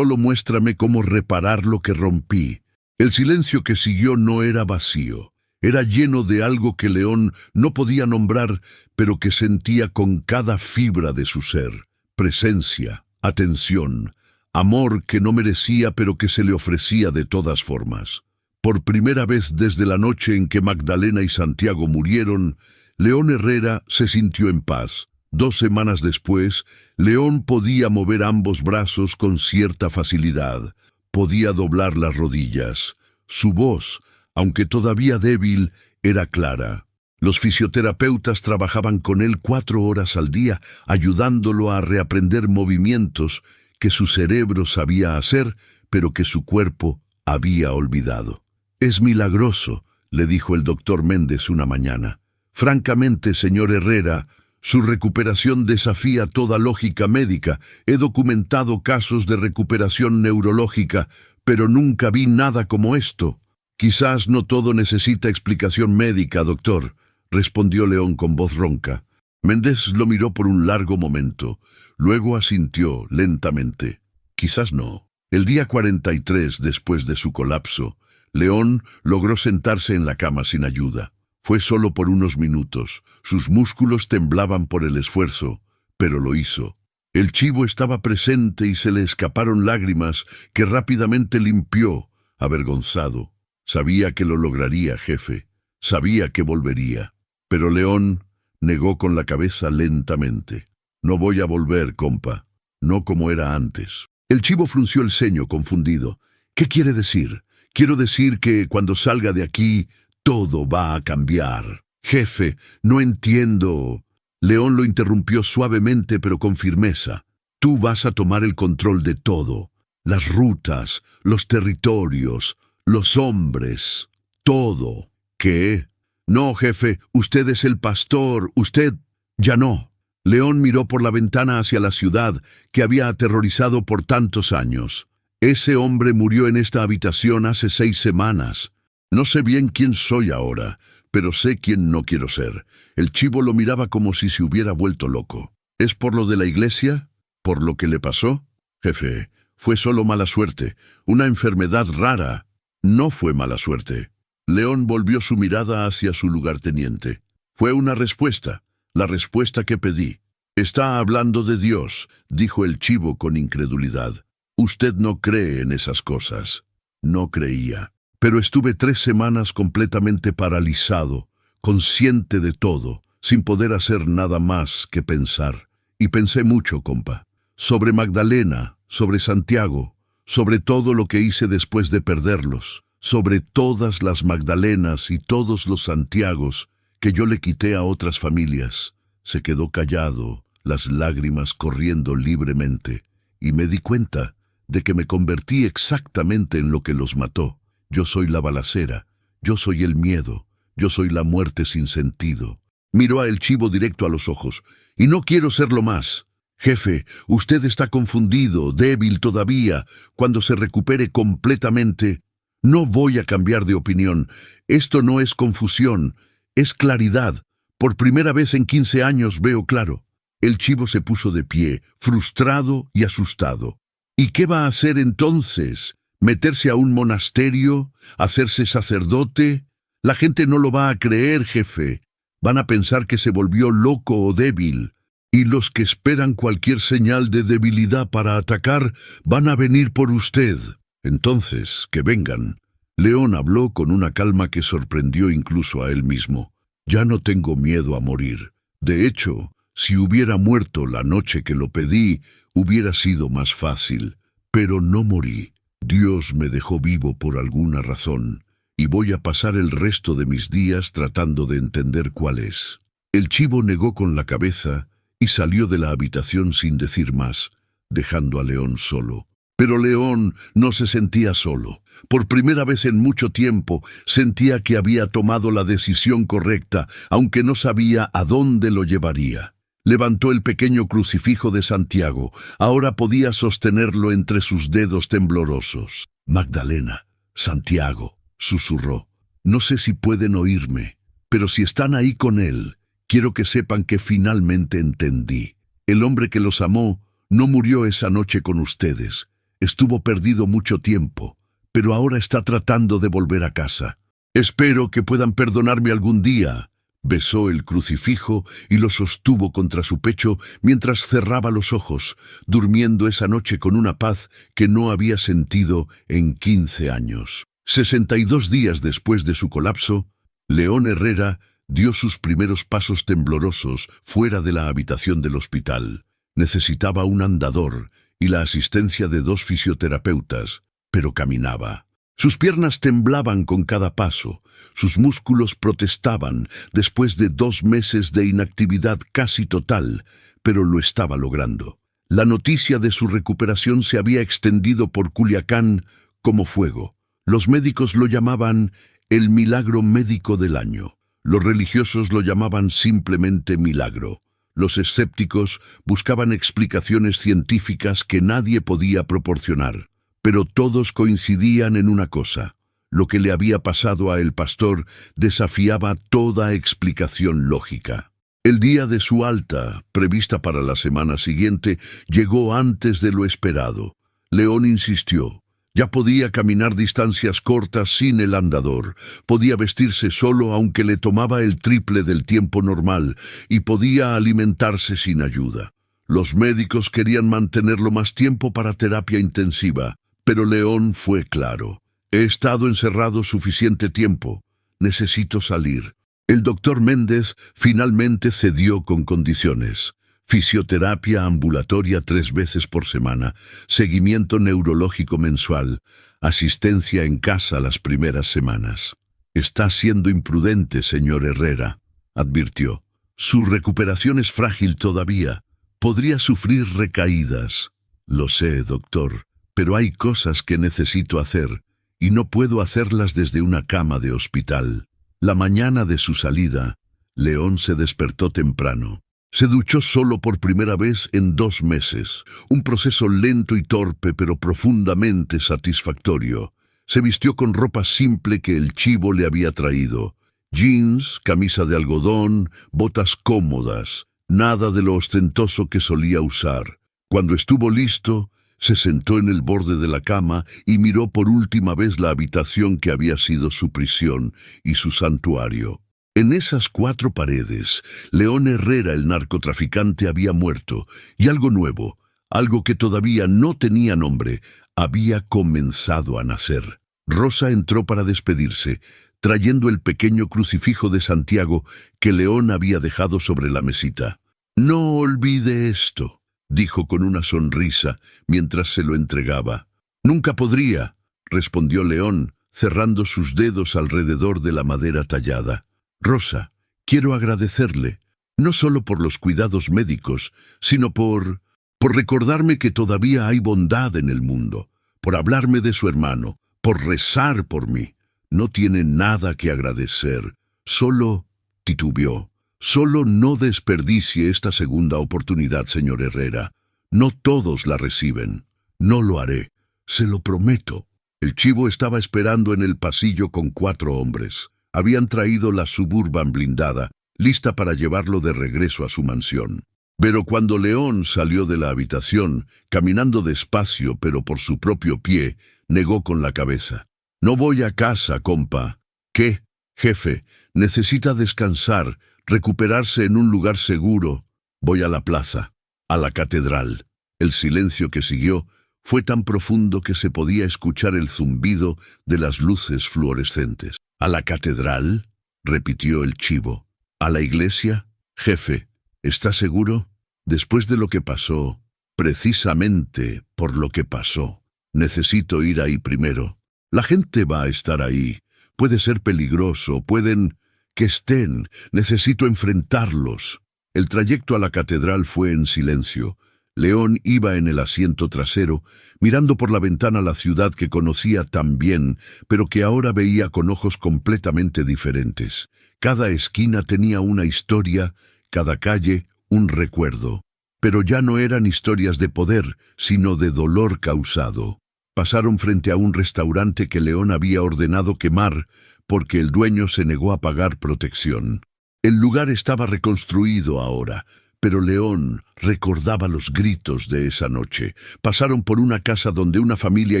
muéstrame cómo reparar lo que rompí». El silencio que siguió no era vacío. Era lleno de algo que León no podía nombrar, pero que sentía con cada fibra de su ser. Presencia, atención, amor que no merecía pero que se le ofrecía de todas formas. Por primera vez desde la noche en que Magdalena y Santiago murieron, León Herrera se sintió en paz. 2 semanas después, León podía mover ambos brazos con cierta facilidad. Podía doblar las rodillas. Su voz, aunque todavía débil, era clara. Los fisioterapeutas trabajaban con él 4 horas al día, ayudándolo a reaprender movimientos que su cerebro sabía hacer, pero que su cuerpo había olvidado. «Es milagroso», le dijo el doctor Méndez una mañana. «Francamente, señor Herrera, su recuperación desafía toda lógica médica. He documentado casos de recuperación neurológica, pero nunca vi nada como esto». «Quizás no todo necesita explicación médica, doctor», respondió León con voz ronca. Méndez lo miró por un largo momento. Luego asintió lentamente. «Quizás no». El día 43, después de su colapso, León logró sentarse en la cama sin ayuda. Fue solo por unos minutos. Sus músculos temblaban por el esfuerzo, pero lo hizo. El chivo estaba presente y se le escaparon lágrimas que rápidamente limpió, avergonzado. Sabía que lo lograría, jefe. Sabía que volvería. Pero León negó con la cabeza lentamente. «No voy a volver, compa. No como era antes». El chivo frunció el ceño, confundido. «¿Qué quiere decir? Quiero decir que cuando salga de aquí, todo va a cambiar». «Jefe, no entiendo». León lo interrumpió suavemente pero con firmeza. «Tú vas a tomar el control de todo. Las rutas, los territorios, los hombres, todo». «¿Qué?» «No, jefe, usted es el pastor, usted...» «Ya no». León miró por la ventana hacia la ciudad que había aterrorizado por tantos años. «Ese hombre murió en esta habitación hace 6 semanas. No sé bien quién soy ahora, pero sé quién no quiero ser». El chivo lo miraba como si se hubiera vuelto loco. «¿Es por lo de la iglesia? ¿Por lo que le pasó?» «Jefe, fue solo mala suerte, una enfermedad rara». «No fue mala suerte». León volvió su mirada hacia su lugarteniente. «Fue una respuesta, la respuesta que pedí». «Está hablando de Dios», dijo el chivo con incredulidad. «Usted no cree en esas cosas». No creía. «Pero estuve 3 semanas completamente paralizado, consciente de todo, sin poder hacer nada más que pensar. Y pensé mucho, compa. Sobre Magdalena, sobre Santiago, sobre todo lo que hice después de perderlos, sobre todas las Magdalenas y todos los Santiagos que yo le quité a otras familias». Se quedó callado, las lágrimas corriendo libremente, y me di cuenta de que me convertí exactamente en lo que los mató. Yo soy la balacera, yo soy el miedo, yo soy la muerte sin sentido. Miró a el chivo directo a los ojos. «Y no quiero serlo más. Jefe, usted está confundido, débil todavía. Cuando se recupere completamente...» «No voy a cambiar de opinión. Esto no es confusión, es claridad. Por primera vez en 15 años veo claro». El chivo se puso de pie, frustrado y asustado. «¿Y qué va a hacer entonces? ¿Meterse a un monasterio? ¿Hacerse sacerdote? La gente no lo va a creer, jefe. Van a pensar que se volvió loco o débil. Y los que esperan cualquier señal de debilidad para atacar van a venir por usted. Entonces, que vengan». León habló con una calma que sorprendió incluso a él mismo. «Ya no tengo miedo a morir. De hecho, si hubiera muerto la noche que lo pedí, hubiera sido más fácil. Pero no morí. Dios me dejó vivo por alguna razón, y voy a pasar el resto de mis días tratando de entender cuál es». El chivo negó con la cabeza y salió de la habitación sin decir más, dejando a León solo. Pero León no se sentía solo. Por primera vez en mucho tiempo sentía que había tomado la decisión correcta, aunque no sabía a dónde lo llevaría. Levantó el pequeño crucifijo de Santiago. Ahora podía sostenerlo entre sus dedos temblorosos. «Magdalena, Santiago», susurró. «No sé si pueden oírme, pero si están ahí con él, quiero que sepan que finalmente entendí. El hombre que los amó no murió esa noche con ustedes. Estuvo perdido mucho tiempo, pero ahora está tratando de volver a casa. Espero que puedan perdonarme algún día». Besó el crucifijo y lo sostuvo contra su pecho mientras cerraba los ojos, durmiendo esa noche con una paz que no había sentido en 15 años. 62 días después de su colapso, León Herrera dio sus primeros pasos temblorosos fuera de la habitación del hospital. Necesitaba un andador y la asistencia de 2 fisioterapeutas, pero caminaba. Sus piernas temblaban con cada paso, sus músculos protestaban después de 2 meses de inactividad casi total, pero lo estaba logrando. La noticia de su recuperación se había extendido por Culiacán como fuego. Los médicos lo llamaban el milagro médico del año. Los religiosos lo llamaban simplemente milagro. Los escépticos buscaban explicaciones científicas que nadie podía proporcionar. Pero todos coincidían en una cosa. Lo que le había pasado a el pastor desafiaba toda explicación lógica. El día de su alta, prevista para la semana siguiente, llegó antes de lo esperado. León insistió. Ya podía caminar distancias cortas sin el andador, podía vestirse solo aunque le tomaba el triple del tiempo normal y podía alimentarse sin ayuda. Los médicos querían mantenerlo más tiempo para terapia intensiva, pero León fue claro. He estado encerrado suficiente tiempo. Necesito salir. El doctor Méndez finalmente cedió con condiciones. Fisioterapia ambulatoria 3 veces por semana, seguimiento neurológico mensual, asistencia en casa las primeras semanas. Está siendo imprudente, señor Herrera, advirtió. Su recuperación es frágil todavía. Podría sufrir recaídas. Lo sé, doctor, pero hay cosas que necesito hacer, y no puedo hacerlas desde una cama de hospital. La mañana de su salida, León se despertó temprano. Se duchó solo por primera vez en 2 meses, un proceso lento y torpe pero profundamente satisfactorio. Se vistió con ropa simple que el chivo le había traído. Jeans, camisa de algodón, botas cómodas, nada de lo ostentoso que solía usar. Cuando estuvo listo, se sentó en el borde de la cama y miró por última vez la habitación que había sido su prisión y su santuario. En esas 4 paredes, León Herrera, el narcotraficante, había muerto, y algo nuevo, algo que todavía no tenía nombre, había comenzado a nacer. Rosa entró para despedirse, trayendo el pequeño crucifijo de Santiago que León había dejado sobre la mesita. «No olvide esto», dijo con una sonrisa mientras se lo entregaba. «Nunca podría», respondió León, cerrando sus dedos alrededor de la madera tallada. «Rosa, quiero agradecerle, no solo por los cuidados médicos, sino por recordarme que todavía hay bondad en el mundo, por hablarme de su hermano, por rezar por mí. No tiene nada que agradecer, solo», titubeó, «solo no desperdicie esta segunda oportunidad, señor Herrera. No todos la reciben. No lo haré, se lo prometo». El chivo estaba esperando en el pasillo con 4 hombres. Habían traído la Suburban blindada, lista para llevarlo de regreso a su mansión. Pero cuando León salió de la habitación, caminando despacio pero por su propio pie, negó con la cabeza. «No voy a casa, compa». «¿Qué, jefe? Necesita descansar, recuperarse en un lugar seguro». «Voy a la plaza, a la catedral». El silencio que siguió fue tan profundo que se podía escuchar el zumbido de las luces fluorescentes. «¿A la catedral?», repitió el chivo. «¿A la iglesia? Jefe, ¿está seguro? Después de lo que pasó, precisamente por lo que pasó, necesito ir ahí primero. La gente va a estar ahí. Puede ser peligroso, pueden que estén. Necesito enfrentarlos». El trayecto a la catedral fue en silencio. León iba en el asiento trasero, mirando por la ventana la ciudad que conocía tan bien, pero que ahora veía con ojos completamente diferentes. Cada esquina tenía una historia, cada calle un recuerdo. Pero ya no eran historias de poder, sino de dolor causado. Pasaron frente a un restaurante que León había ordenado quemar, porque el dueño se negó a pagar protección. El lugar estaba reconstruido ahora, pero León recordaba los gritos de esa noche. Pasaron por una casa donde una familia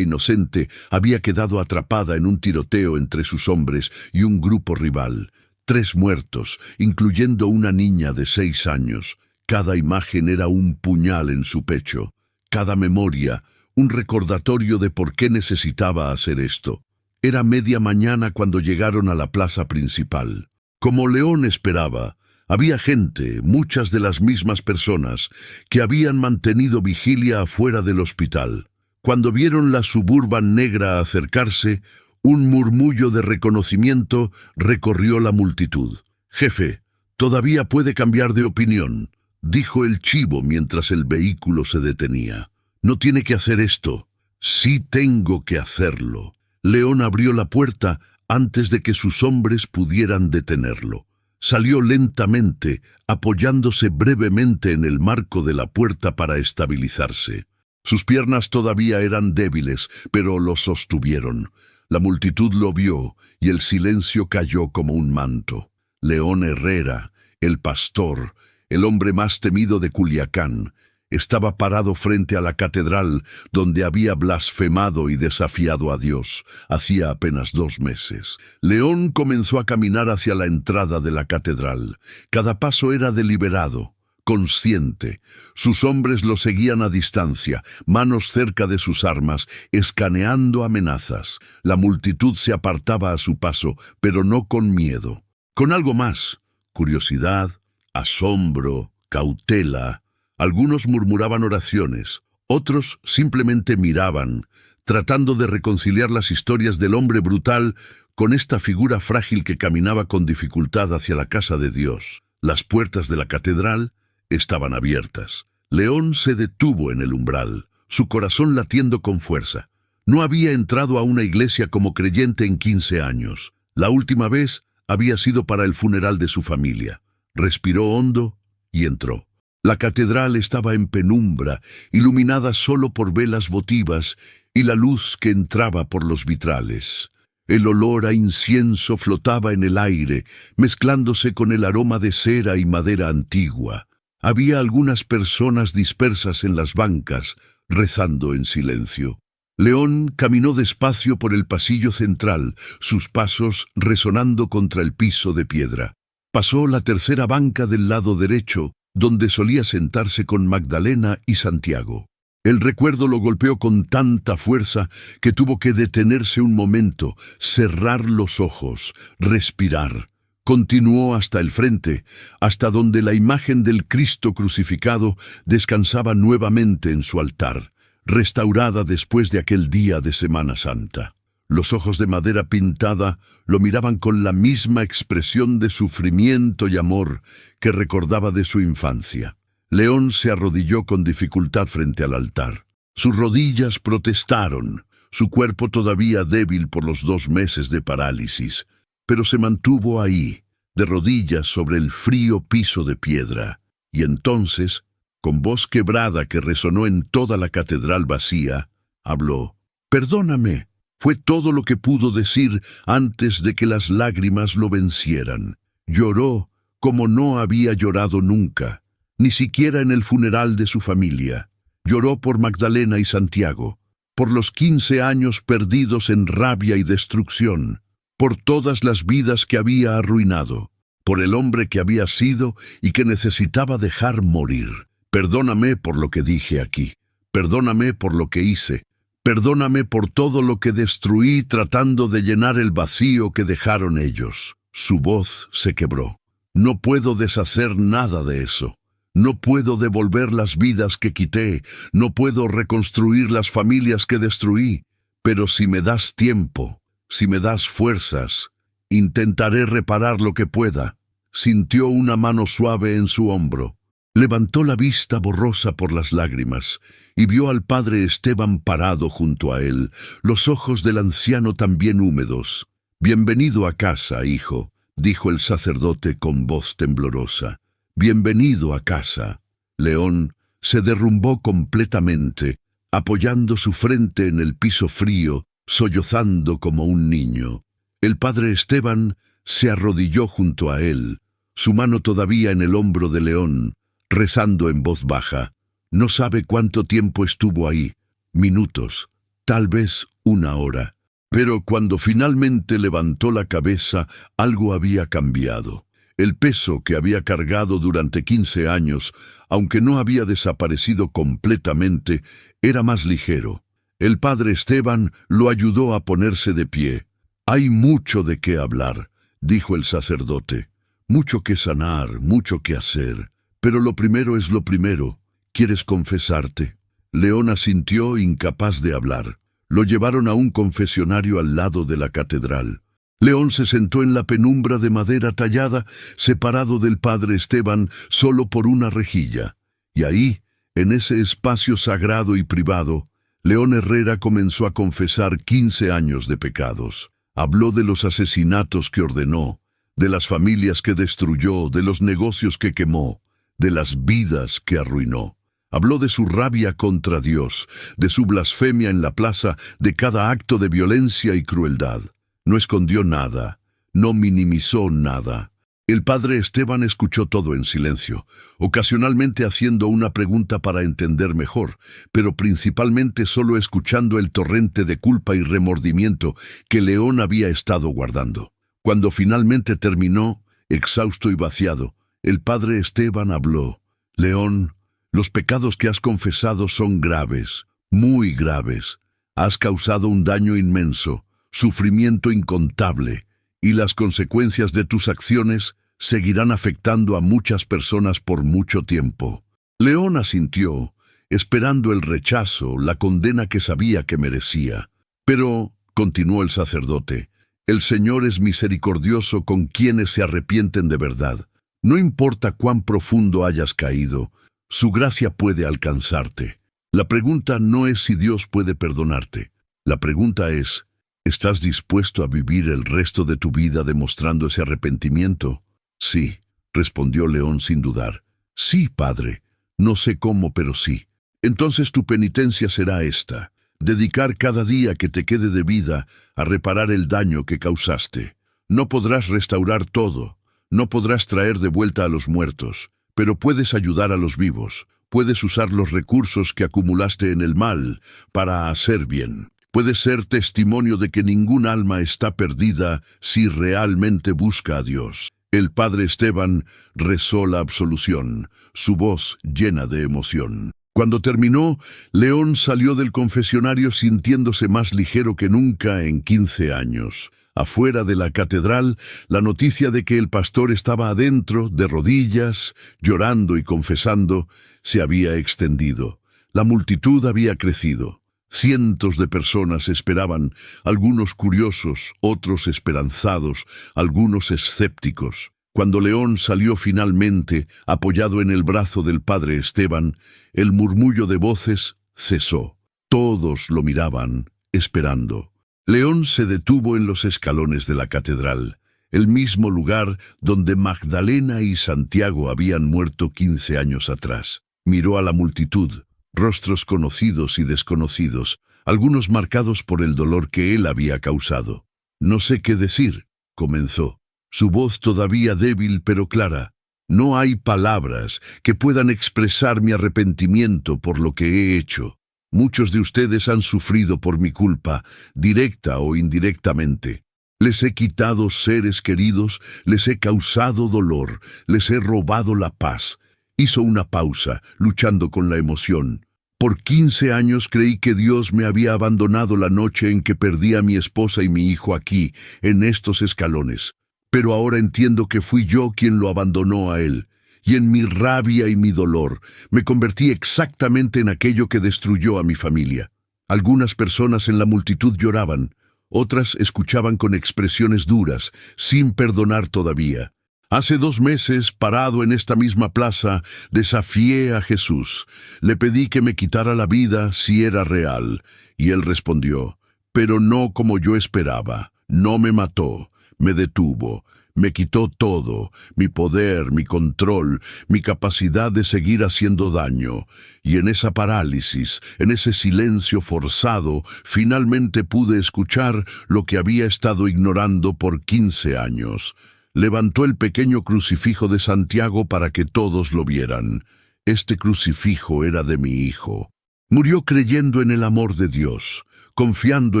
inocente había quedado atrapada en un tiroteo entre sus hombres y un grupo rival. 3 muertos, incluyendo una niña de 6 años. Cada imagen era un puñal en su pecho. Cada memoria, un recordatorio de por qué necesitaba hacer esto. Era media mañana cuando llegaron a la plaza principal. Como León esperaba, había gente, muchas de las mismas personas, que habían mantenido vigilia afuera del hospital. Cuando vieron la Suburban negra acercarse, un murmullo de reconocimiento recorrió la multitud. «Jefe, todavía puede cambiar de opinión», dijo el chivo mientras el vehículo se detenía. «No tiene que hacer esto». «Sí tengo que hacerlo». León abrió la puerta antes de que sus hombres pudieran detenerlo. Salió lentamente, apoyándose brevemente en el marco de la puerta para estabilizarse. Sus piernas todavía eran débiles, pero lo sostuvieron. La multitud lo vio y el silencio cayó como un manto. León Herrera, el pastor, el hombre más temido de Culiacán, estaba parado frente a la catedral donde había blasfemado y desafiado a Dios hacía apenas 2 meses. León comenzó a caminar hacia la entrada de la catedral. Cada paso era deliberado, consciente. Sus hombres lo seguían a distancia, manos cerca de sus armas, escaneando amenazas. La multitud se apartaba a su paso, pero no con miedo. Con algo más: curiosidad, asombro, cautela. Algunos murmuraban oraciones, otros simplemente miraban, tratando de reconciliar las historias del hombre brutal con esta figura frágil que caminaba con dificultad hacia la casa de Dios. Las puertas de la catedral estaban abiertas. León se detuvo en el umbral, su corazón latiendo con fuerza. No había entrado a una iglesia como creyente en 15 años. La última vez había sido para el funeral de su familia. Respiró hondo y entró. La catedral estaba en penumbra, iluminada solo por velas votivas y la luz que entraba por los vitrales. El olor a incienso flotaba en el aire, mezclándose con el aroma de cera y madera antigua. Había algunas personas dispersas en las bancas, rezando en silencio. León caminó despacio por el pasillo central, sus pasos resonando contra el piso de piedra. Pasó la tercera banca del lado derecho, donde solía sentarse con Magdalena y Santiago. El recuerdo lo golpeó con tanta fuerza que tuvo que detenerse un momento, cerrar los ojos, respirar. Continuó hasta el frente, hasta donde la imagen del Cristo crucificado descansaba nuevamente en su altar, restaurada después de aquel día de Semana Santa. Los ojos de madera pintada lo miraban con la misma expresión de sufrimiento y amor que recordaba de su infancia. León se arrodilló con dificultad frente al altar. Sus rodillas protestaron, su cuerpo todavía débil por los 2 meses de parálisis, pero se mantuvo ahí, de rodillas sobre el frío piso de piedra. Y entonces, con voz quebrada que resonó en toda la catedral vacía, habló: «Perdóname». Fue todo lo que pudo decir antes de que las lágrimas lo vencieran. Lloró como no había llorado nunca, ni siquiera en el funeral de su familia. Lloró por Magdalena y Santiago, por los 15 años perdidos en rabia y destrucción, por todas las vidas que había arruinado, por el hombre que había sido y que necesitaba dejar morir. Perdóname por lo que dije aquí, perdóname por lo que hice. Perdóname por todo lo que destruí tratando de llenar el vacío que dejaron ellos. Su voz se quebró. No puedo deshacer nada de eso. No puedo devolver las vidas que quité. No puedo reconstruir las familias que destruí. Pero si me das tiempo, si me das fuerzas, intentaré reparar lo que pueda. Sintió una mano suave en su hombro. Levantó la vista borrosa por las lágrimas y vio al padre Esteban parado junto a él, los ojos del anciano también húmedos. «Bienvenido a casa, hijo», dijo el sacerdote con voz temblorosa. «Bienvenido a casa». León se derrumbó completamente, apoyando su frente en el piso frío, sollozando como un niño. El padre Esteban se arrodilló junto a él, su mano todavía en el hombro de León, rezando en voz baja. No sabe cuánto tiempo estuvo ahí, minutos, tal vez 1 hora. Pero cuando finalmente levantó la cabeza, algo había cambiado. El peso que había cargado durante 15 años, aunque no había desaparecido completamente, era más ligero. El padre Esteban lo ayudó a ponerse de pie. «Hay mucho de qué hablar», dijo el sacerdote. «Mucho que sanar, mucho que hacer. Pero lo primero es lo primero. ¿Quieres confesarte?» León asintió, incapaz de hablar. Lo llevaron a un confesionario al lado de la catedral. León se sentó en la penumbra de madera tallada, separado del padre Esteban solo por una rejilla. Y ahí, en ese espacio sagrado y privado, León Herrera comenzó a confesar 15 años de pecados. Habló de los asesinatos que ordenó, de las familias que destruyó, de los negocios que quemó, de las vidas que arruinó. Habló de su rabia contra Dios, de su blasfemia en la plaza, de cada acto de violencia y crueldad. No escondió nada, no minimizó nada. El padre Esteban escuchó todo en silencio, ocasionalmente haciendo una pregunta para entender mejor, pero principalmente solo escuchando el torrente de culpa y remordimiento que León había estado guardando. Cuando finalmente terminó, exhausto y vaciado, el padre Esteban habló. León, los pecados que has confesado son graves, muy graves. Has causado un daño inmenso, sufrimiento incontable, y las consecuencias de tus acciones seguirán afectando a muchas personas por mucho tiempo. León asintió, esperando el rechazo, la condena que sabía que merecía. Pero, continuó el sacerdote, el Señor es misericordioso con quienes se arrepienten de verdad. No importa cuán profundo hayas caído, su gracia puede alcanzarte. La pregunta no es si Dios puede perdonarte. La pregunta es, ¿estás dispuesto a vivir el resto de tu vida demostrando ese arrepentimiento? Sí, respondió León sin dudar. Sí, padre. No sé cómo, pero sí. Entonces tu penitencia será esta: dedicar cada día que te quede de vida a reparar el daño que causaste. No podrás restaurar todo, no podrás traer de vuelta a los muertos, pero puedes ayudar a los vivos. Puedes usar los recursos que acumulaste en el mal para hacer bien. Puedes ser testimonio de que ningún alma está perdida si realmente busca a Dios. El padre Esteban rezó la absolución, su voz llena de emoción. Cuando terminó, León salió del confesionario sintiéndose más ligero que nunca en 15 años. Afuera de la catedral, la noticia de que el pastor estaba adentro, de rodillas, llorando y confesando, se había extendido. La multitud había crecido. Cientos de personas esperaban, algunos curiosos, otros esperanzados, algunos escépticos. Cuando León salió finalmente, apoyado en el brazo del padre Esteban, el murmullo de voces cesó. Todos lo miraban, esperando. León se detuvo en los escalones de la catedral, el mismo lugar donde Magdalena y Santiago habían muerto 15 años atrás. Miró a la multitud, rostros conocidos y desconocidos, algunos marcados por el dolor que él había causado. No sé qué decir, comenzó, su voz todavía débil pero clara. No hay palabras que puedan expresar mi arrepentimiento por lo que he hecho. Muchos de ustedes han sufrido por mi culpa, directa o indirectamente. Les he quitado seres queridos, les he causado dolor, les he robado la paz. Hizo una pausa, luchando con la emoción. Por 15 años creí que Dios me había abandonado la noche en que perdí a mi esposa y mi hijo aquí, en estos escalones. Pero ahora entiendo que fui yo quien lo abandonó a él. Y en mi rabia y mi dolor, me convertí exactamente en aquello que destruyó a mi familia. Algunas personas en la multitud lloraban, otras escuchaban con expresiones duras, sin perdonar todavía. Hace 2 meses, parado en esta misma plaza, desafié a Jesús. Le pedí que me quitara la vida si era real, y él respondió, pero no como yo esperaba. No me mató, me detuvo. Me quitó todo, mi poder, mi control, mi capacidad de seguir haciendo daño. Y en esa parálisis, en ese silencio forzado, finalmente pude escuchar lo que había estado ignorando por 15 años. Levantó el pequeño crucifijo de Santiago para que todos lo vieran. Este crucifijo era de mi hijo. Murió creyendo en el amor de Dios, confiando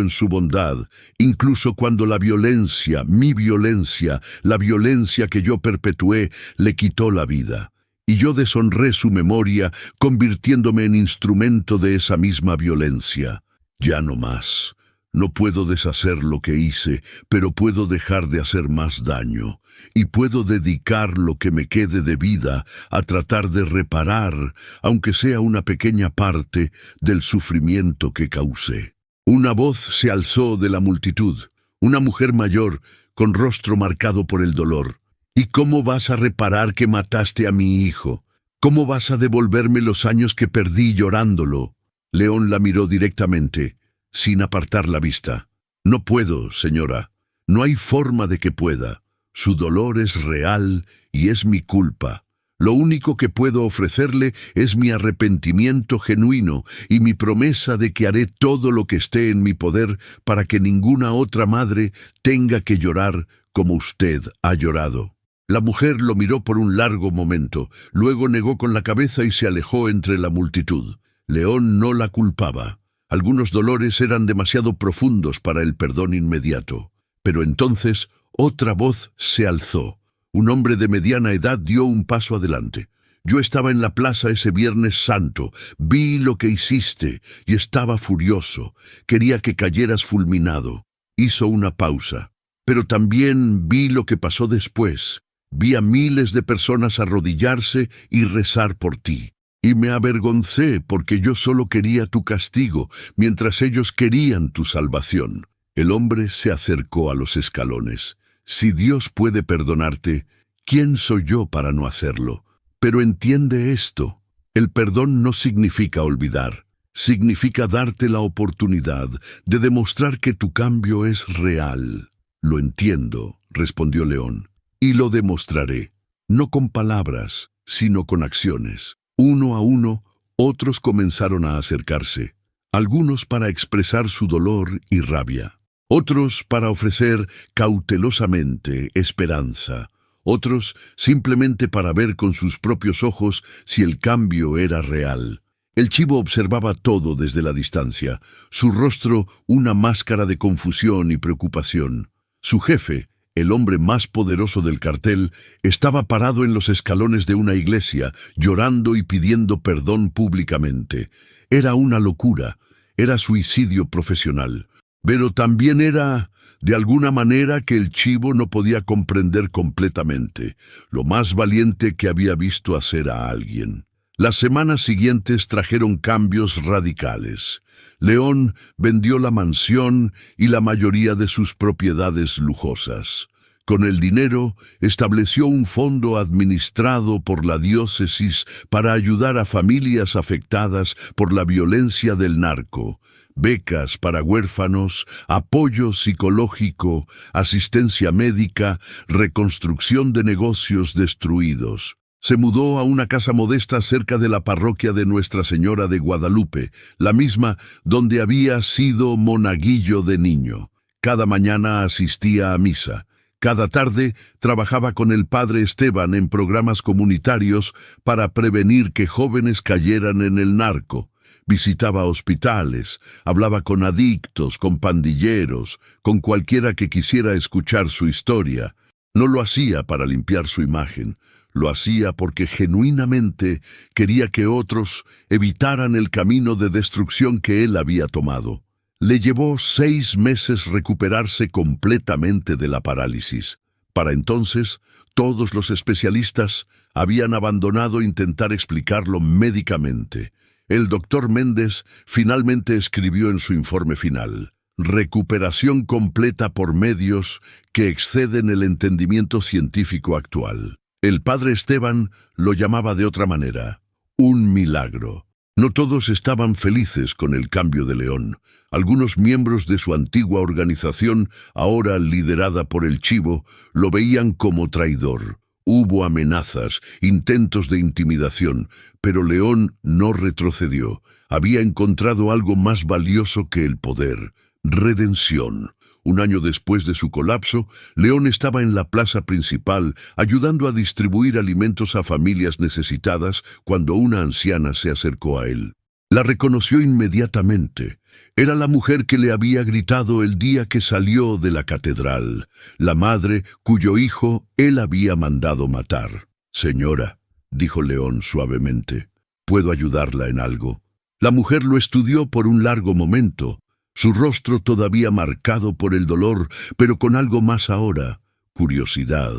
en su bondad, incluso cuando la violencia, mi violencia, la violencia que yo perpetué, le quitó la vida. Y yo deshonré su memoria, convirtiéndome en instrumento de esa misma violencia. Ya no más. No puedo deshacer lo que hice, pero puedo dejar de hacer más daño. Y puedo dedicar lo que me quede de vida a tratar de reparar, aunque sea una pequeña parte, del sufrimiento que causé. Una voz se alzó de la multitud. una mujer mayor, con rostro marcado por el dolor. ¿Y cómo vas a reparar que mataste a mi hijo? ¿Cómo vas a devolverme los años que perdí llorándolo? León la miró directamente, sin apartar la vista. No puedo, señora. No hay forma de que pueda. Su dolor es real y es mi culpa. Lo único que puedo ofrecerle es mi arrepentimiento genuino y mi promesa de que haré todo lo que esté en mi poder para que ninguna otra madre tenga que llorar como usted ha llorado. La mujer lo miró por un largo momento, luego negó con la cabeza y se alejó entre la multitud. León no la culpaba. Algunos dolores eran demasiado profundos para el perdón inmediato. Pero entonces otra voz se alzó. Un hombre de mediana edad dio un paso adelante. Yo estaba en la plaza ese Viernes Santo, vi lo que hiciste y estaba furioso. Quería que cayeras fulminado. Hizo una pausa. Pero también vi lo que pasó después. Vi a miles de personas arrodillarse y rezar por ti. Y me avergoncé porque yo solo quería tu castigo, mientras ellos querían tu salvación. El hombre se acercó a los escalones. Si Dios puede perdonarte, ¿quién soy yo para no hacerlo? Pero entiende esto. El perdón no significa olvidar. Significa darte la oportunidad de demostrar que tu cambio es real. Lo entiendo, respondió León, y lo demostraré. No con palabras, sino con acciones. Uno a uno, otros comenzaron a acercarse. Algunos para expresar su dolor y rabia. Otros para ofrecer cautelosamente esperanza, otros simplemente para ver con sus propios ojos si el cambio era real. El chivo observaba todo desde la distancia, su rostro una máscara de confusión y preocupación. Su jefe, el hombre más poderoso del cartel, estaba parado en los escalones de una iglesia, llorando y pidiendo perdón públicamente. Era una locura, era suicidio profesional. Pero también era, de alguna manera, que el chivo no podía comprender completamente, lo más valiente que había visto hacer a alguien. Las semanas siguientes trajeron cambios radicales. León vendió la mansión y la mayoría de sus propiedades lujosas. Con el dinero, estableció un fondo administrado por la diócesis para ayudar a familias afectadas por la violencia del narco. Becas para huérfanos, apoyo psicológico, asistencia médica, reconstrucción de negocios destruidos. Se mudó a una casa modesta cerca de la parroquia de Nuestra Señora de Guadalupe, la misma donde había sido monaguillo de niño. Cada mañana asistía a misa. Cada tarde trabajaba con el padre Esteban en programas comunitarios para prevenir que jóvenes cayeran en el narco. Visitaba hospitales, hablaba con adictos, con pandilleros, con cualquiera que quisiera escuchar su historia. No lo hacía para limpiar su imagen, lo hacía porque genuinamente quería que otros evitaran el camino de destrucción que él había tomado. Le llevó 6 meses recuperarse completamente de la parálisis. Para entonces, todos los especialistas habían abandonado intentar explicarlo médicamente. El doctor Méndez finalmente escribió en su informe final: recuperación completa por medios que exceden el entendimiento científico actual. El padre Esteban lo llamaba de otra manera: un milagro. No todos estaban felices con el cambio de León. Algunos miembros de su antigua organización, ahora liderada por el Chivo, lo veían como traidor. Hubo amenazas, intentos de intimidación, pero León no retrocedió. Había encontrado algo más valioso que el poder: redención. Un año después de su colapso, León estaba en la plaza principal ayudando a distribuir alimentos a familias necesitadas cuando una anciana se acercó a él. La reconoció inmediatamente. Era la mujer que le había gritado el día que salió de la catedral, la madre cuyo hijo él había mandado matar. «Señora», dijo León suavemente, «¿puedo ayudarla en algo?» La mujer lo estudió por un largo momento, su rostro todavía marcado por el dolor, pero con algo más ahora: curiosidad,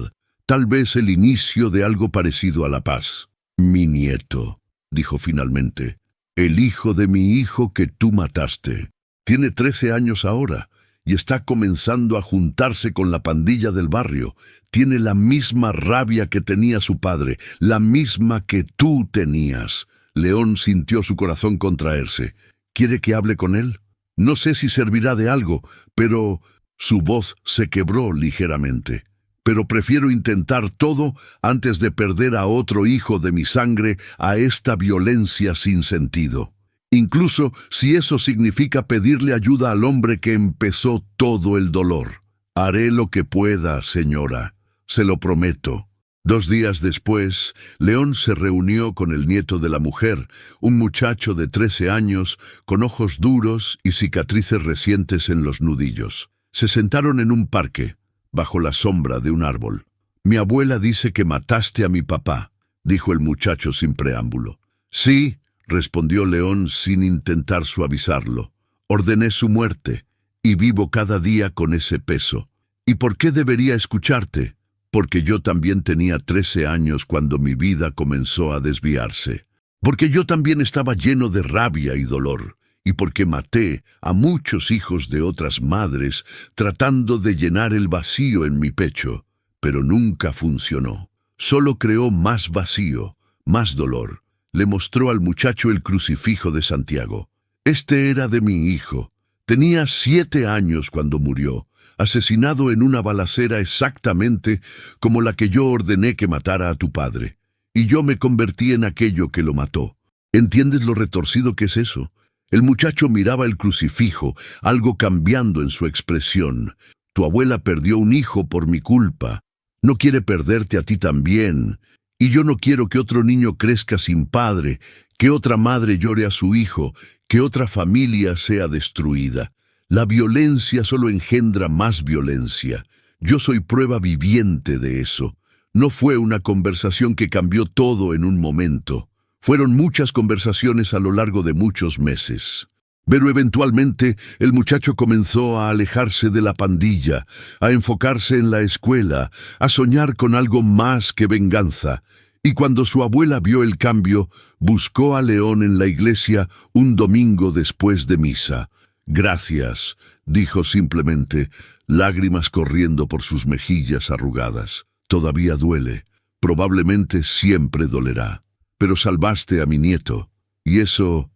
tal vez el inicio de algo parecido a la paz. «Mi nieto», dijo finalmente, «el hijo de mi hijo que tú mataste. Tiene 13 años ahora, y está comenzando a juntarse con la pandilla del barrio. Tiene la misma rabia que tenía su padre, la misma que tú tenías. León sintió su corazón contraerse. ¿Quiere que hable con él? No sé si servirá de algo, pero su voz se quebró ligeramente. Pero prefiero intentar todo antes de perder a otro hijo de mi sangre a esta violencia sin sentido. Incluso si eso significa pedirle ayuda al hombre que empezó todo el dolor. Haré lo que pueda, señora. Se lo prometo. 2 días después, León se reunió con el nieto de la mujer, un muchacho de 13 años, con ojos duros y cicatrices recientes en los nudillos. Se sentaron en un parque, bajo la sombra de un árbol. «Mi abuela dice que mataste a mi papá», dijo el muchacho sin preámbulo. «Sí», respondió León sin intentar suavizarlo. «Ordené su muerte, y vivo cada día con ese peso. ¿Y por qué debería escucharte? Porque yo también tenía 13 años cuando mi vida comenzó a desviarse. Porque yo también estaba lleno de rabia y dolor. Y porque maté a muchos hijos de otras madres tratando de llenar el vacío en mi pecho. Pero nunca funcionó. Solo creó más vacío, más dolor». Le mostró al muchacho el crucifijo de Santiago. Este era de mi hijo. Tenía 7 años cuando murió, asesinado en una balacera exactamente como la que yo ordené que matara a tu padre. Y yo me convertí en aquello que lo mató. ¿Entiendes lo retorcido que es eso? El muchacho miraba el crucifijo, algo cambiando en su expresión. Tu abuela perdió un hijo por mi culpa. No quiere perderte a ti también. Y yo no quiero que otro niño crezca sin padre, que otra madre llore a su hijo, que otra familia sea destruida. La violencia solo engendra más violencia. Yo soy prueba viviente de eso. No fue una conversación que cambió todo en un momento. Fueron muchas conversaciones a lo largo de muchos meses. Pero eventualmente el muchacho comenzó a alejarse de la pandilla, a enfocarse en la escuela, a soñar con algo más que venganza. Y cuando su abuela vio el cambio, buscó a León en la iglesia un domingo después de misa. «Gracias», dijo simplemente, lágrimas corriendo por sus mejillas arrugadas. «Todavía duele. Probablemente siempre dolerá. Pero salvaste a mi nieto. Y eso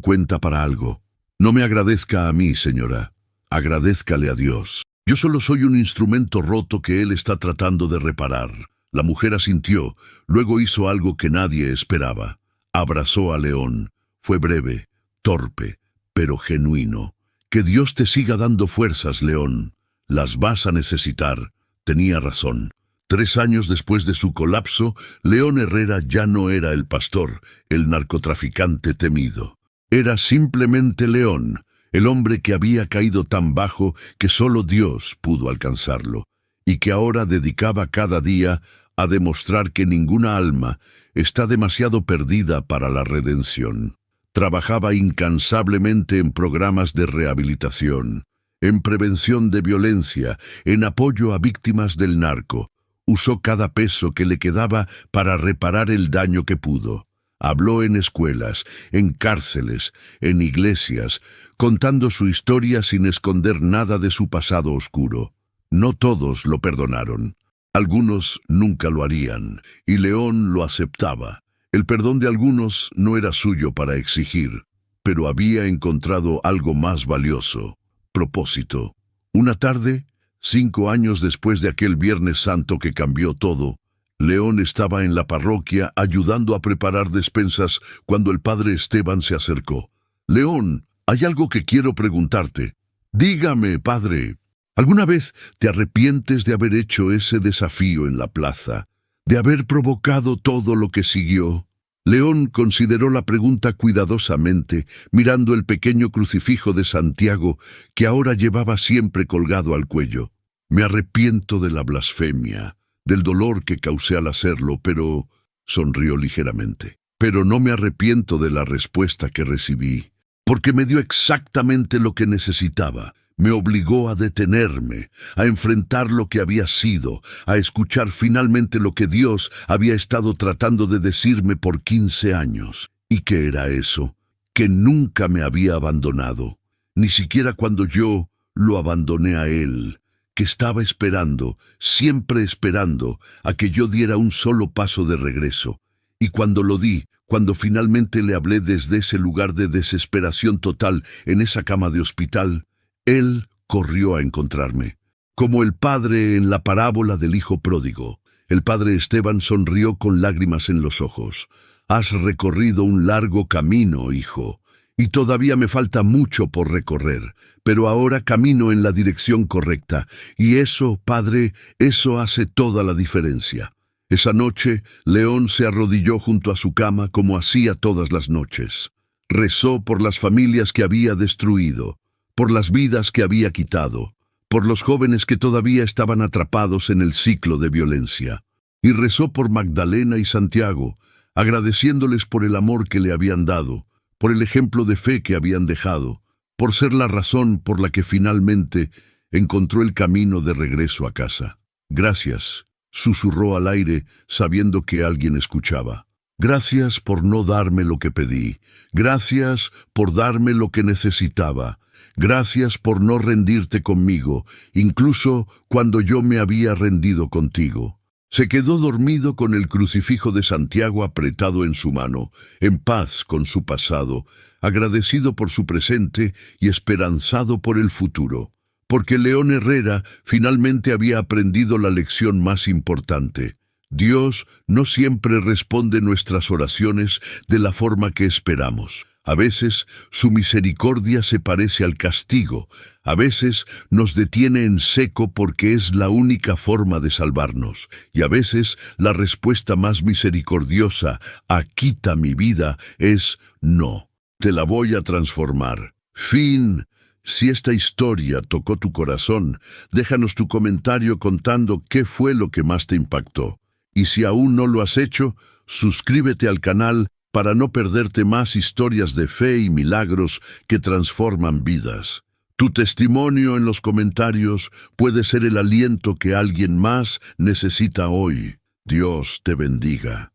cuenta para algo. No me agradezca a mí, señora. Agradézcale a Dios. Yo solo soy un instrumento roto que él está tratando de reparar». La mujer asintió, luego hizo algo que nadie esperaba. Abrazó a León. Fue breve, torpe, pero genuino. «Que Dios te siga dando fuerzas, León. Las vas a necesitar». Tenía razón. 3 años después de su colapso, León Herrera ya no era el pastor, el narcotraficante temido. Era simplemente León, el hombre que había caído tan bajo que solo Dios pudo alcanzarlo, y que ahora dedicaba cada día a demostrar que ninguna alma está demasiado perdida para la redención. Trabajaba incansablemente en programas de rehabilitación, en prevención de violencia, en apoyo a víctimas del narco. Usó cada peso que le quedaba para reparar el daño que pudo. Habló en escuelas, en cárceles, en iglesias, contando su historia sin esconder nada de su pasado oscuro. No todos lo perdonaron. Algunos nunca lo harían, y León lo aceptaba. El perdón de algunos no era suyo para exigir, pero había encontrado algo más valioso: propósito. Una tarde, 5 años después de aquel Viernes Santo que cambió todo, León estaba en la parroquia ayudando a preparar despensas cuando el padre Esteban se acercó. «León, hay algo que quiero preguntarte». «Dígame, padre». ¿Alguna vez te arrepientes de haber hecho ese desafío en la plaza, de haber provocado todo lo que siguió? León consideró la pregunta cuidadosamente, mirando el pequeño crucifijo de Santiago que ahora llevaba siempre colgado al cuello. «Me arrepiento de la blasfemia, del dolor que causé al hacerlo, pero...» sonrió ligeramente. «Pero no me arrepiento de la respuesta que recibí, porque me dio exactamente lo que necesitaba. Me obligó a detenerme, a enfrentar lo que había sido, a escuchar finalmente lo que Dios había estado tratando de decirme por 15 años. ¿Y qué era eso? Que nunca me había abandonado, ni siquiera cuando yo, lo abandoné a él, que estaba esperando, siempre esperando, a que yo diera un solo paso de regreso. Y cuando lo di, cuando finalmente le hablé desde ese lugar de desesperación total en esa cama de hospital, él corrió a encontrarme. Como el padre en la parábola del hijo pródigo, el padre Esteban sonrió con lágrimas en los ojos. Has recorrido un largo camino, hijo, y todavía me falta mucho por recorrer, pero ahora camino en la dirección correcta, y eso, padre, eso hace toda la diferencia. Esa noche, León se arrodilló junto a su cama como hacía todas las noches. Rezó por las familias que había destruido, por las vidas que había quitado, por los jóvenes que todavía estaban atrapados en el ciclo de violencia. Y rezó por Magdalena y Santiago, agradeciéndoles por el amor que le habían dado, por el ejemplo de fe que habían dejado, por ser la razón por la que finalmente encontró el camino de regreso a casa. Gracias, susurró al aire, sabiendo que alguien escuchaba. Gracias por no darme lo que pedí. Gracias por darme lo que necesitaba. Gracias por no rendirte conmigo, incluso cuando yo me había rendido contigo. Se quedó dormido con el crucifijo de Santiago apretado en su mano, en paz con su pasado, agradecido por su presente y esperanzado por el futuro. Porque León Herrera finalmente había aprendido la lección más importante. Dios no siempre responde nuestras oraciones de la forma que esperamos. A veces su misericordia se parece al castigo, a veces nos detiene en seco porque es la única forma de salvarnos, y a veces la respuesta más misericordiosa a "quita mi vida" es "no, te la voy a transformar". Fin. Si esta historia tocó tu corazón, déjanos tu comentario contando qué fue lo que más te impactó. Y si aún no lo has hecho, suscríbete al canal para no perderte más historias de fe y milagros que transforman vidas. Tu testimonio en los comentarios puede ser el aliento que alguien más necesita hoy. Dios te bendiga.